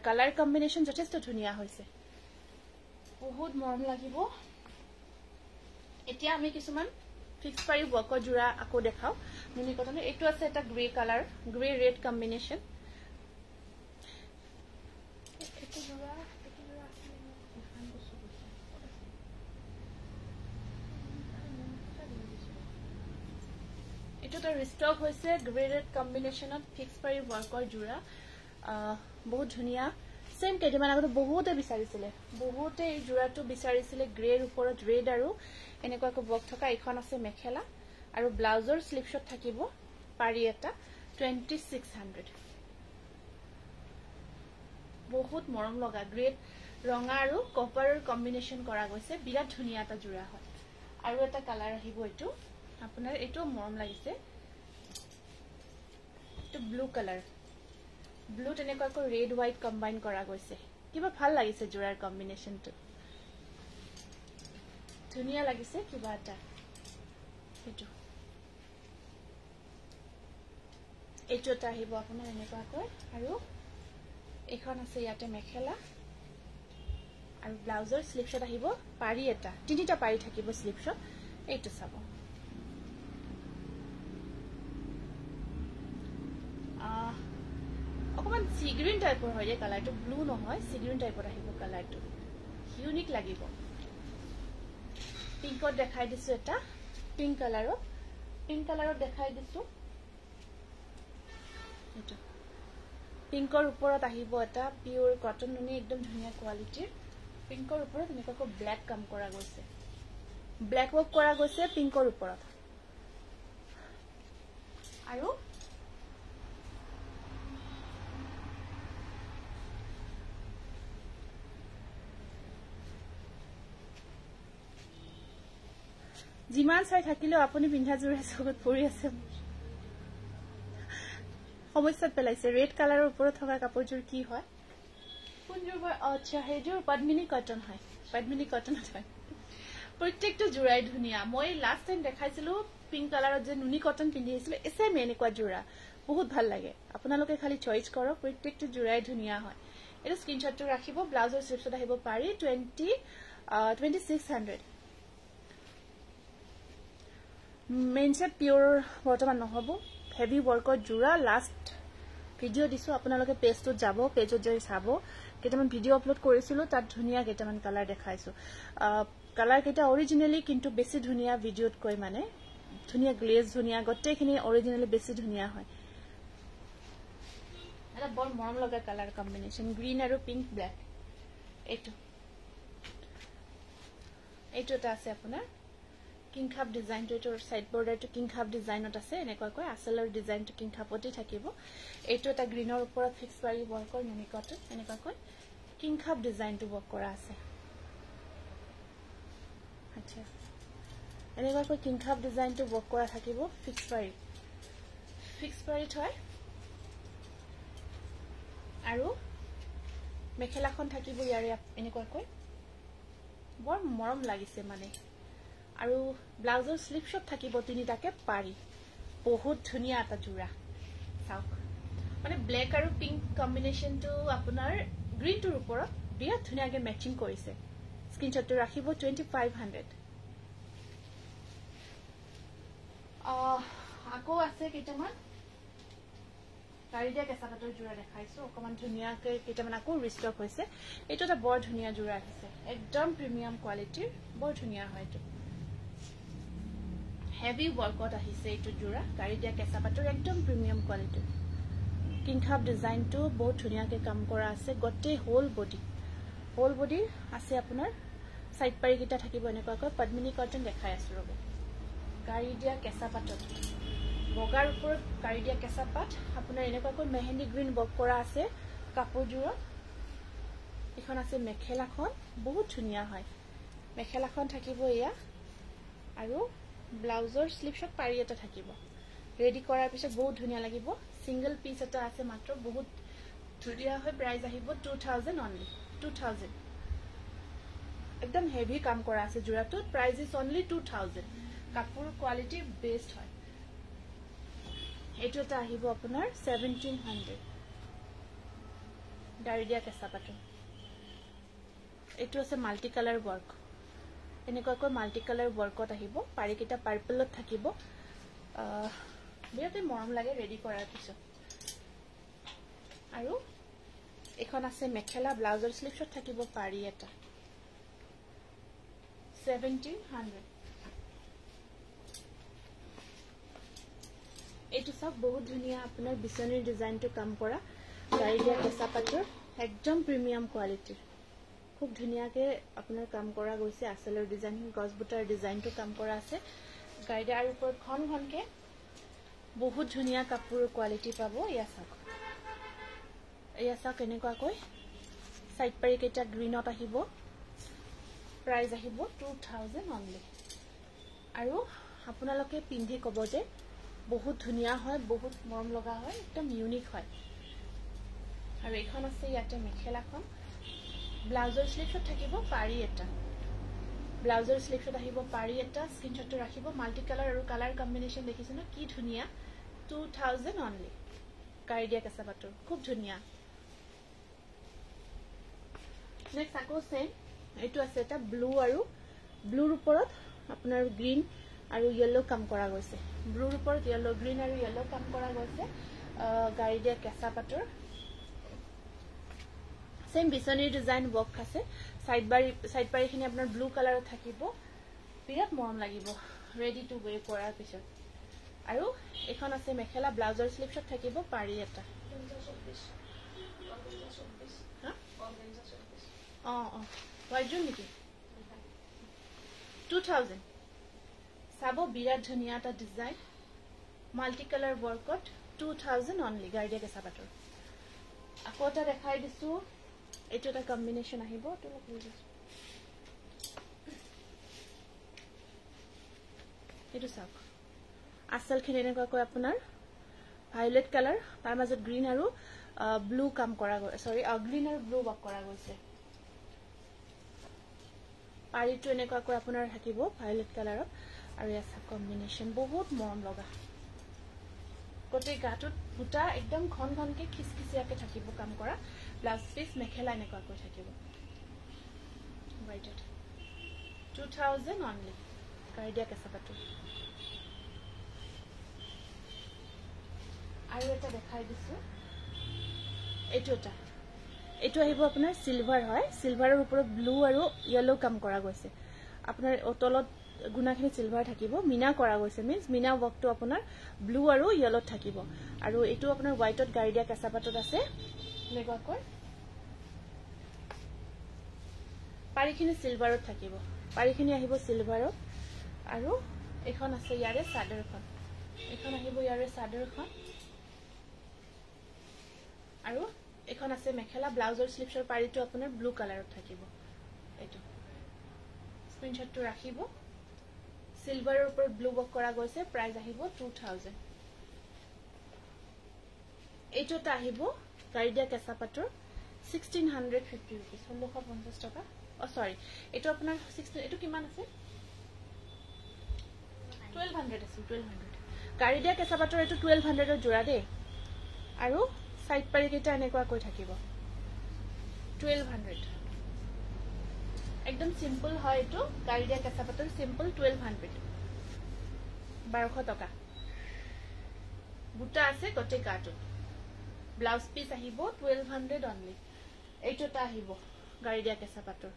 কালাৰ কম্বিনেশন যথেষ্ট ধুনিয়া হৈছে বহুত মৰম লাগিব এতিয়া আমি কিছুমান ফিক্স পাৰি ওয়াৰ্কৰ জোৰা আকৌ দেখাও নুনি কটনৰ এটো আছে এটা grey colour grey red combination এটো জোৰা আছে এটো তো ৰিস্টক হৈছে গ্ৰে ৰেড কম্বিনেশনত ফিক্স পাৰি ওয়াৰ্কৰ জোৰা বহুত ধুনিয়া সেম কেদিমান আগতে বহুতে বিচাৰিছিলে বহুতে এই জোৰাটো বিচাৰিছিলে গ্ৰেৰ ওপৰত ৰেড আৰু এনেকুৱাকৈ বক থকা এখন আছে মেখেলা আৰু ব্লাউজৰ স্লিভছত থাকিব পাৰি এটা 2600 বহুত মৰম লগা গ্ৰেড ৰঙা আৰু কপাৰৰ কম্বিনেশন কৰা গৈছে বিৰাট ধুনিয়া এটা জোৰা হয় আৰু এটা কালাৰ আহিব এটো আপোনাৰ এটো মৰম লাগিছে এটো ব্লু কালাৰ ব্লু তেনেকুৱাকৈ ৰেড হোৱাইট কম্বাইন কৰা গৈছে কিবা ভাল লাগিছে জোৰাৰ কম্বিনেশনটো ধুনিয়া লাগিছে কিবা এটা এটো এটোটা আহিব আপোনাৰ এনেকুৱাকৈ আৰু এখন আছে ইয়াতে মেখেলা আৰু ব্লাউজৰ স্লিভছত আহিব পাৰি এটা তিনিটা পাৰি থাকিব স্লিভছত এইটো চাব অকমান সি গ্ৰীন টাইপৰ হয় যে কালাৰটো ব্লু নহয় সি গ্ৰীন টাইপৰ আহিব কালাৰটো ইউনিক লাগিব পিংকত দেখাই দিছো এটা পিংক কালাৰত দেখাই দিছো এটো পিংকৰ ওপৰত আহিব এটা পিওৰ কটন নুনি একদম ধুনিয়া কোৱালিটিৰ পিংকৰ ওপৰত এনেকুৱাকৈ ব্ল্যাক কাম কৰা গৈছে ব্ল্যাক ওয়াৰ্ক কৰা গৈছে পিংকৰ ওপৰত আৰু জিমান চাই থাকিলেও আপুনি পিন্ধা জোৰে চকুত পৰি আছে সমস্যাত পেলাইছে ৰেড কালাৰৰ ওপৰত থকা কাপোৰজোৰ কি হয় কোনজোৰ আচ্ছা হেজোৰ পদ্মিনী কটন হয় পদ্মিনী কটনত হয় প্ৰত্যেকটো জোৰাই ধুনিয়া মই লাষ্ট টাইম দেখাইছিলো পিংক কালাৰত যে নুনি কটন পিন্ধি আছিল এসে মেনেকুৱা জোৰা বহুত ভাল লাগে আপোনালোকে খালি চয়েস কৰক প্ৰত্যেকটো জোৰাই ধুনিয়া হয় এটা স্ক্ৰিনশ্বটটো ৰাখিব ব্লাউজৰ স্লিভছত আহিব পাৰি 2600 মেনছেট পিওৰ বৰ্তমান নহব হেভি ওয়াৰ্কৰ জোৰা লাষ্ট ভিডিও দিছো আপোনালোকে পেজটোত যাব পেজত যাই চাব কেইটামান ভিডিও আপলোড কৰিছিলো তাত ধুনিয়া কেইটামান কালাৰ দেখাইছো কালাৰ কেইটা অৰিজিনালি কিন্তু বেছি ধুনিয়া ভিডিওত কৈ মানে ধুনিয়া গ্লেজ ধুনিয়া গটেখিনি অৰিজিনালি বেছি ধুনিয়া হয় এটা বৰ মৰম লগা কালাৰ কম্বিনেশন গ্ৰীন আৰু পিংক ব্ল্যাক এইটো আছে আপোনাৰ কিং খাপ ডিজাইন টো এটোৰ সাইড বৰ্ডাৰ টো কিং খাপ ডিজাইনত আছে এনেকৈ কৈ আসলৰ ডিজাইন টো কিং খাপতে থাকিব এইটো এটা গ্ৰীনৰ ওপৰত ফিক্স পাৰি ওয়াৰ্কৰ মিনিকটো এনেকৈ কৈ কিং খাপ ডিজাইন টো ওয়াৰ্ক কৰা আছে আচ্ছা এনেকৈ কৈ কিং খাপ ডিজাইন টো ওয়াৰ্ক কৰা থাকিব ফিক্স পাৰি থয় আৰু মেখেলাখন থাকিব ইয়াৰে এনেকৈ কৈ বৰ মৰম লাগিছে মানে আৰু ব্লাউজৰ স্লিপ শট থাকিব তিনিটাকে পাৰি বহুত ধুনিয়া এটা জোৰা চাওক মানে ব্ল্যাক আৰু পিংক কম্বিনেশন টো আপোনাৰ গ্ৰীন টোৰ ওপৰত বিৰাট ধুনিয়াকে ম্যাচিং কৰিছে স্ক্ৰিনশ্বটটো ৰাখিব 2500 আকৌ আছে কেইটামান গাড়ীয়া কেঁচা পাতৰ জোৰা দেখাইছো অকমান ধুনিয়াকে কেইটামান আকৌ ৰিষ্টক হৈছে এইটো এটা বৰ ধুনিয়া জোৰা আছে একদম প্ৰিমিয়াম কোৱালিটিৰ বৰ ধুনিয়া হয় এইটো হেভি ওয়াৰ্কত আহিছে এইটো জোৰা গাড়ীয়া কেঁচা পাতৰ একদম প্ৰিমিয়াম কোৱালিটিৰ কিং খাপ ডিজাইন টো বহুত ধুনিয়াকে কাম কৰা আছে গটে হোল বডি আছে আপোনাৰ সাইড পাৰি কিটা থাকিব এনেকুৱাকৈ পদ্মিনী কটন দেখাই আছো ৰব গাড়ীয়া কেঁচা পাতৰ বগাৰ ওপৰত গাড়ীয়া কেঁচা পাত আপোনাৰ এনেকুৱাকৈ মেহেন্দি গ্ৰীন বক কৰা আছে কাপোৰজোৰত এখন আছে মেখেলাখন বহুত ধুনিয়া হয় মেখেলাখন থাকিব এয়া আৰু ব্লাউজৰ স্লিপ শট পাৰি এটা থাকিব ৰেডি কৰাৰ পিছত বহুত ধুনিয়া লাগিব সিঙ্গল পিস এটা আছে মাত্ৰ বহুত ধুনিয়া হয় প্ৰাইস আহিব 2000 অনলি 2000 একদম হেভি কাম কৰা আছে জোৰাটো প্ৰাইস ইজ অনলি 2000 কাপোৰ কোৱালিটি বেস্ট হয় এইটো এটা আহিব আপোনাৰ 1700 ডাৰিয়া কেঁচা পাতৰ এইটো আছে মাল্টি কালাৰ ওয়াৰ্ক এনেকুৱাকৈ মাল্টি কালাৰ ওয়াৰ্কত আহিব পাৰি কিটা পাৰ্পলত থাকিব বিৰাট মৰম লাগে ৰেডি কৰাৰ পিছত আৰু এখন আছে মেখেলা ব্লাউজৰ স্লিপ শট থাকিব পাৰি এটা 1700 এইটো সব বহুত ধুনিয়া আপোনাৰ বিছনিৰ ডিজাইনটো কাম কৰা গাড়ীয়া কেঁচা পাতৰ একদম প্ৰিমিয়াম কোৱালিটিৰ খুব ধুনিয়াকে আপোনাৰ কাম কৰা গৈছে আসলৰ ডিজাইন গছবুটাৰ ডিজাইনটো কাম কৰা আছে গাড়ীয়াৰ ওপৰত ঘনকে বহুত ধুনিয়া কাপোৰৰ কোৱালিটি পাব ইয়া চাওক এনেকুৱাকৈ সাইড পাৰি কেইটা গ্ৰীনত আহিব প্ৰাইস আহিব 2000 অনলি আৰু আপোনালোকে পিন্ধি কব যে বহুত ধুনিয়া হয় বহুত মৰম লগা হয় একদম ইউনিক হয় আৰু এখন আছে ইয়াতে মেখেলাখন ব্লাউজৰ স্লিপ শট থাকিব পাৰি এটা ব্লাউজৰ স্লিপ শট আহিব পাৰি এটা স্ক্ৰিনশ্বটটো ৰাখিব মাল্টি কালাৰ আৰু কালাৰ কম্বিনেশন দেখিছেন কি ধুনিয়া 2000 অনলি গাড়ীয়া কেঁচা পাতৰ খুব ধুনিয়া নেক্সট আকৌ সেম এইটো আছে এটা ব্লু আৰু ব্লুৰ ওপৰত আপোনাৰ গ্ৰীন আৰু ইয়েলো কাম কৰা গৈছে ব্লুৰ ওপৰত ইয়েলো গ্ৰীন আৰু ইয়েলো কাম কৰা গৈছে গাড়ীয়া কেঁচা পাতৰ সেম বিছনিৰ ডিজাইন ওয়াৰ্ক আছে সাইড পাৰিখিনি আপোনাৰ ব্লু কালাৰত থাকিব বিৰাট মৰম লাগিব ৰেডি টু ৱে কৰাৰ পিছত আৰু এখন আছে মেখেলা ব্লাউজৰ স্লিপ শট থাকিব পাৰি এটা হোৱাইট নেকি 2000 চাব বিৰাট ধুনিয়া এটা ডিজাইন মাল্টি কালাৰ ওয়াৰ্কত 2000 অনলি গাড়ীয়া কেঁচা পাতৰ আকৌ এটা দেখাই দিছো এইটো এটা কম্বিনেশন আহিব এইটো চাওক আসলখিনি এনেকুৱাকৈ আপোনাৰ ভায়োলেট কালাৰ তাৰ মাজত গ্ৰীন আৰু ব্লু কাম কৰা সৰি গ্ৰীন আৰু ব্লু ওয়াৰ্ক কৰা গৈছে পাৰিটো এনেকুৱাকৈ আপোনাৰ থাকিব ভায়োলেট কালাৰত আৰু এছা কম্বিনেশন বহুত মৰম লগা গোটেই গাটোত বুটা একদম ঘনকে খিচখিচিয়াকে থাকিব কাম কৰা ব্লাউজ পিস মেখেলা এনেকুৱাকৈ থাকিব হোৱাইটত 2000 অনলি গাড়ীয়া কেঁচা পাতৰ আৰু এটা দেখাই দিছো এইটো আহিব আপোনাৰ সিলভাৰ হয় সিলভাৰৰ ওপৰত ব্লু আৰু ইয়েলো কাম কৰা গৈছে আপোনাৰ তলত গুণাখিনি সিলভাৰ থাকিব মিনা কৰা গৈছে মিন্স মিনা ওয়াৰ্কটো আপোনাৰ ব্লু আৰু ইয়েলোত থাকিব আৰু এইটো আপোনাৰ হোৱাইটত গাড়ী দিয়া কেঁচা পাতত আছে লেগকৰ পাৰিখিনি সিলভাৰত থাকিব পাৰিখিনি আহিব সিলভাৰত আৰু এখন আছে ইয়াৰে চাদৰখন এখন আহিব ইয়াৰে চাদৰখন আৰু এখন আছে মেখেলা ব্লাউজৰ স্লিপছৰ পাৰিটো আপোনাৰ ব্লু কালাৰত থাকিব এইটো স্ক্ৰিনশ্বটটো ৰাখিব সিলভাৰৰ ওপৰত ব্লু ওয়াৰ্ক কৰা গৈছে প্ৰাইস আহিব 2000 এইটোটা আহিব গাড়ী দিয়া কেঁচা পাটৰ 1650 रुपीस 1650 টকা সৰি এইটো আপোনাৰ 16 এইটো কিমান আছে 1200 আছে 1200 গাড়ী দিয়া কেঁচা পাটৰ এইটো 1200 ৰ জোৰা দে আৰু সাইড পাৰি কেটা এনেকুৱা কৈ থাকিব 1200 একদম সিম্পল হয় এইটো গাড়ী দিয়া কেঁচা পাটৰ সিম্পল 1200 1200 টকা বুটা আছে গটে কাৰ্টুন ব্লাউজ পিস আহিব 1200 অনলি এইটোটা আহিব গাড়ী দিয়া কেঁচা পাটৰ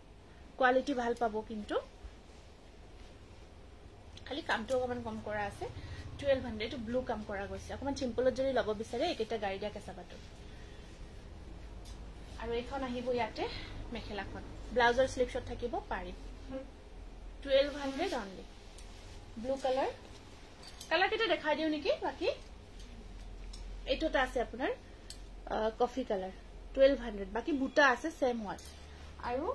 কোৱালিটি ভাল পাব কিন্তু খালি কামটো অকমান কম কৰা আছে 1200 এটো ব্লু কাম কৰা গৈছে অকমান সিম্পলত যদি লব বিচাৰে একেটা গাড়ী দিয়া কেঁচা পাটৰ আৰু এখন আহিব ইয়াতে মেখেলাখন ব্লাউজৰ স্লিপছত থাকিব পাৰি 1200 অনলি ব্লু কালাৰ কেটা দেখাই দিও নেকি বাকি এইটোটা আছে আপোনাৰ কফি কালাৰ 1200 বাকি বুটা আছে সেম হয় আৰু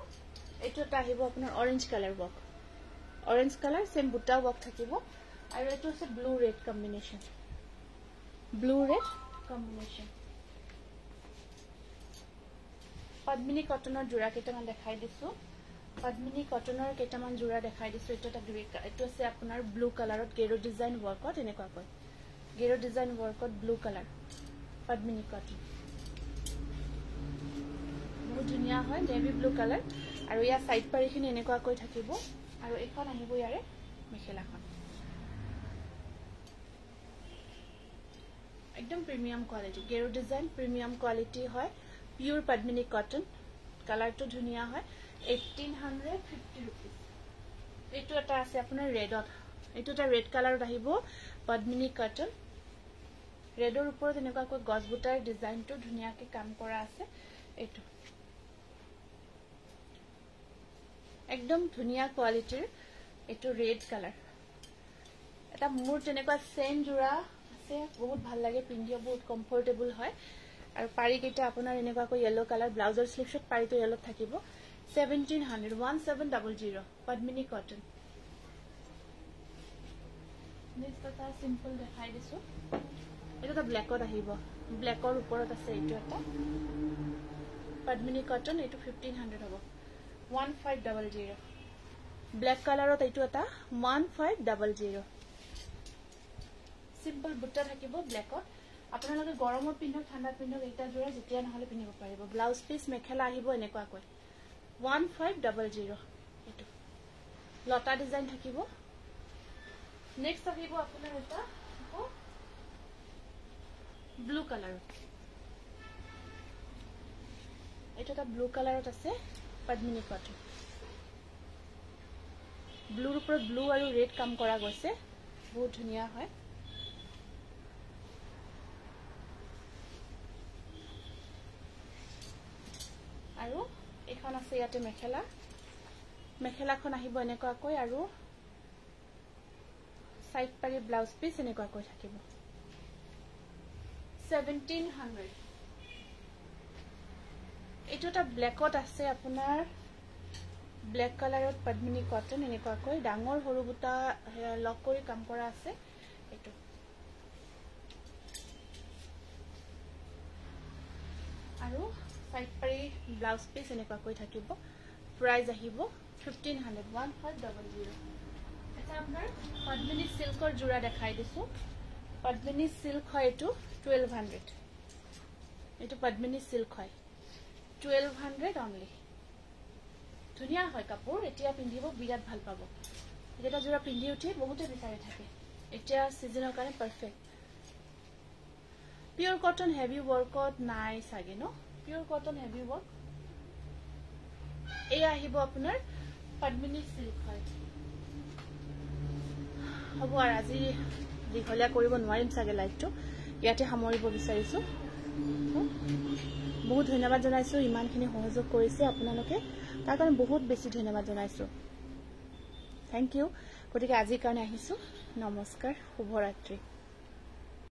এইটোটা আহিব আপোনাৰ orange colour work orange colour same বুটা ওয়াৰ্ক থাকিব আৰু এইটো আছে ব্লু ৰেড কম্বিনেশন পদ্মিনী কটনৰ জোৰা কেটামান দেখাই দিছো পদ্মিনী কটনৰ কেটামান জোৰা দেখাই দিছো এটা গ্ৰে এইটো আছে আপোনাৰ ব্লু কালাৰত গেৰো ডিজাইন ওয়াৰ্কত এনেকুৱা কয় গেৰো ডিজাইন ওয়াৰ্কত ব্লু কালাৰ পদ্মিনী কটন বহুত ধুনিয়া হয় নেভি ব্লু কালাৰ আৰু ইয়া সাইড পাৰিখিনি এনেকুৱা কৈ থাকিব আৰু এখন আহিব ইয়াৰে মেখেলাখন একদম প্ৰিমিয়াম কোৱালিটি গেৰো ডিজাইন প্ৰিমিয়াম কোৱালিটি হয় পিওৰ পদ্মিনী কটন কালাৰটো ধুনিয়া হয় 1850 रुपीस এইটো এটা আছে আপোনাৰ ৰেডত এইটোটা ৰেড কালাৰত আহিব পদ্মিনী কটন ৰেডৰ ওপৰত এনেকুৱা কৈ গছ বুটাৰ ডিজাইনটো ধুনিয়াকে কাম কৰা আছে এইটো একদম ধুনিয়া কোৱালিটিৰ এইটো ৰেড কালাৰ এটা মোৰ তেনেকুৱা সেম জোৰা আছে বহুত ভাল লাগে পিন্ধিও বহুত কমফৰ্টেবল হয় আৰু পাৰি কেটা আপোনাৰ এনেকুৱা কৈ ইয়েলো কালাৰ ব্লাউজৰ স্লিপছত পাৰিটো ইয়েলো থাকিব 1700 পদ্মিনী কটন নেক্সট এটা সিম্পল দেখাই দিছো এটা ব্ল্যাকত আহিব ব্ল্যাকৰ ওপৰত আছে এইটো এটা পদ্মিনী কটন এইটো 1500 হ'ব 1500 ব্ল্যাক কালাৰত এইটো এটা 1500 সিম্পল বুটা থাকিব ব্ল্যাকত আপোনালোকে গৰমত পিন্ধক ঠাণ্ডাত পিন্ধক এটা জোৰা যেতিয়া নহলে পিন্ধিব পাৰিব ব্লাউজ পিস মেখেলা আহিব এনেকুৱা কৈ 1500 এইটো লতা ডিজাইন থাকিব নেক্সট আহিব আপোনাৰ এটা ব্লু কালাৰ এটা ব্লু কালাৰত আছে পদ্মিনী কটন ব্লুৰ ওপৰত ব্লু আৰু ৰেড কাম কৰা গৈছে বহুত ধুনিয়া হয় আৰু এখন আছে ইয়াতে মেখেলাখন আহিব এনেকুৱা কৈ আৰু সাইড পাৰি ব্লাউজ পিস এনেকুৱা কৈ থাকিব 1700 এইটো এটা ব্ল্যাকত আছে আপোনাৰ ব্ল্যাক কালাৰত পদ্মিনী কটন এনেকুৱা কৈ ডাঙৰ সৰু বুটা লক কৰি কাম কৰা আছে এইটো আৰু সাইড পাৰি ব্লাউজ পিস এনেকুৱা কৈ থাকিব প্ৰাইস আহিব 1500 এটা আপোনাৰ পদ্মিনী সিল্কৰ জোৰা দেখাই দিছো পদ্মিনী সিল্ক হয় এটো 1200 এটো পদ্মিনী সিল্ক হয় 1200 অনলি ধুনিয়া হয় কাপোৰ এতিয়া পিন্ধিব বিৰাট ভাল পাব এটা জোৰা পিন্ধি উঠি বহুতে বিচাৰি থাকে এতিয়া সিজনৰ কাৰণে পাৰফেক্ট পিওর কটন হেভি ওয়ার্কত নাই সাগে ন পিওর কটন হেভি ওয়ার্ক এই আহিব আপনার পদ্মিনী সিল্ক হয় হব আর আজি দীঘলীয়া কৰিব নোৱাৰিম চাগে লাইভটো ইয়াতে সামৰিব বিচাৰিছো বহুত ধন্যবাদ জনাইছো ইমানখিনি সহযোগ কৰিছে আপোনালোকে তাৰ কাৰণে বহুত বেছি ধন্যবাদ জনাইছো থ্যাংক ইউ গতিকে আজিৰ কাৰণে আহিছো নমস্কাৰ শুভৰাত্ৰি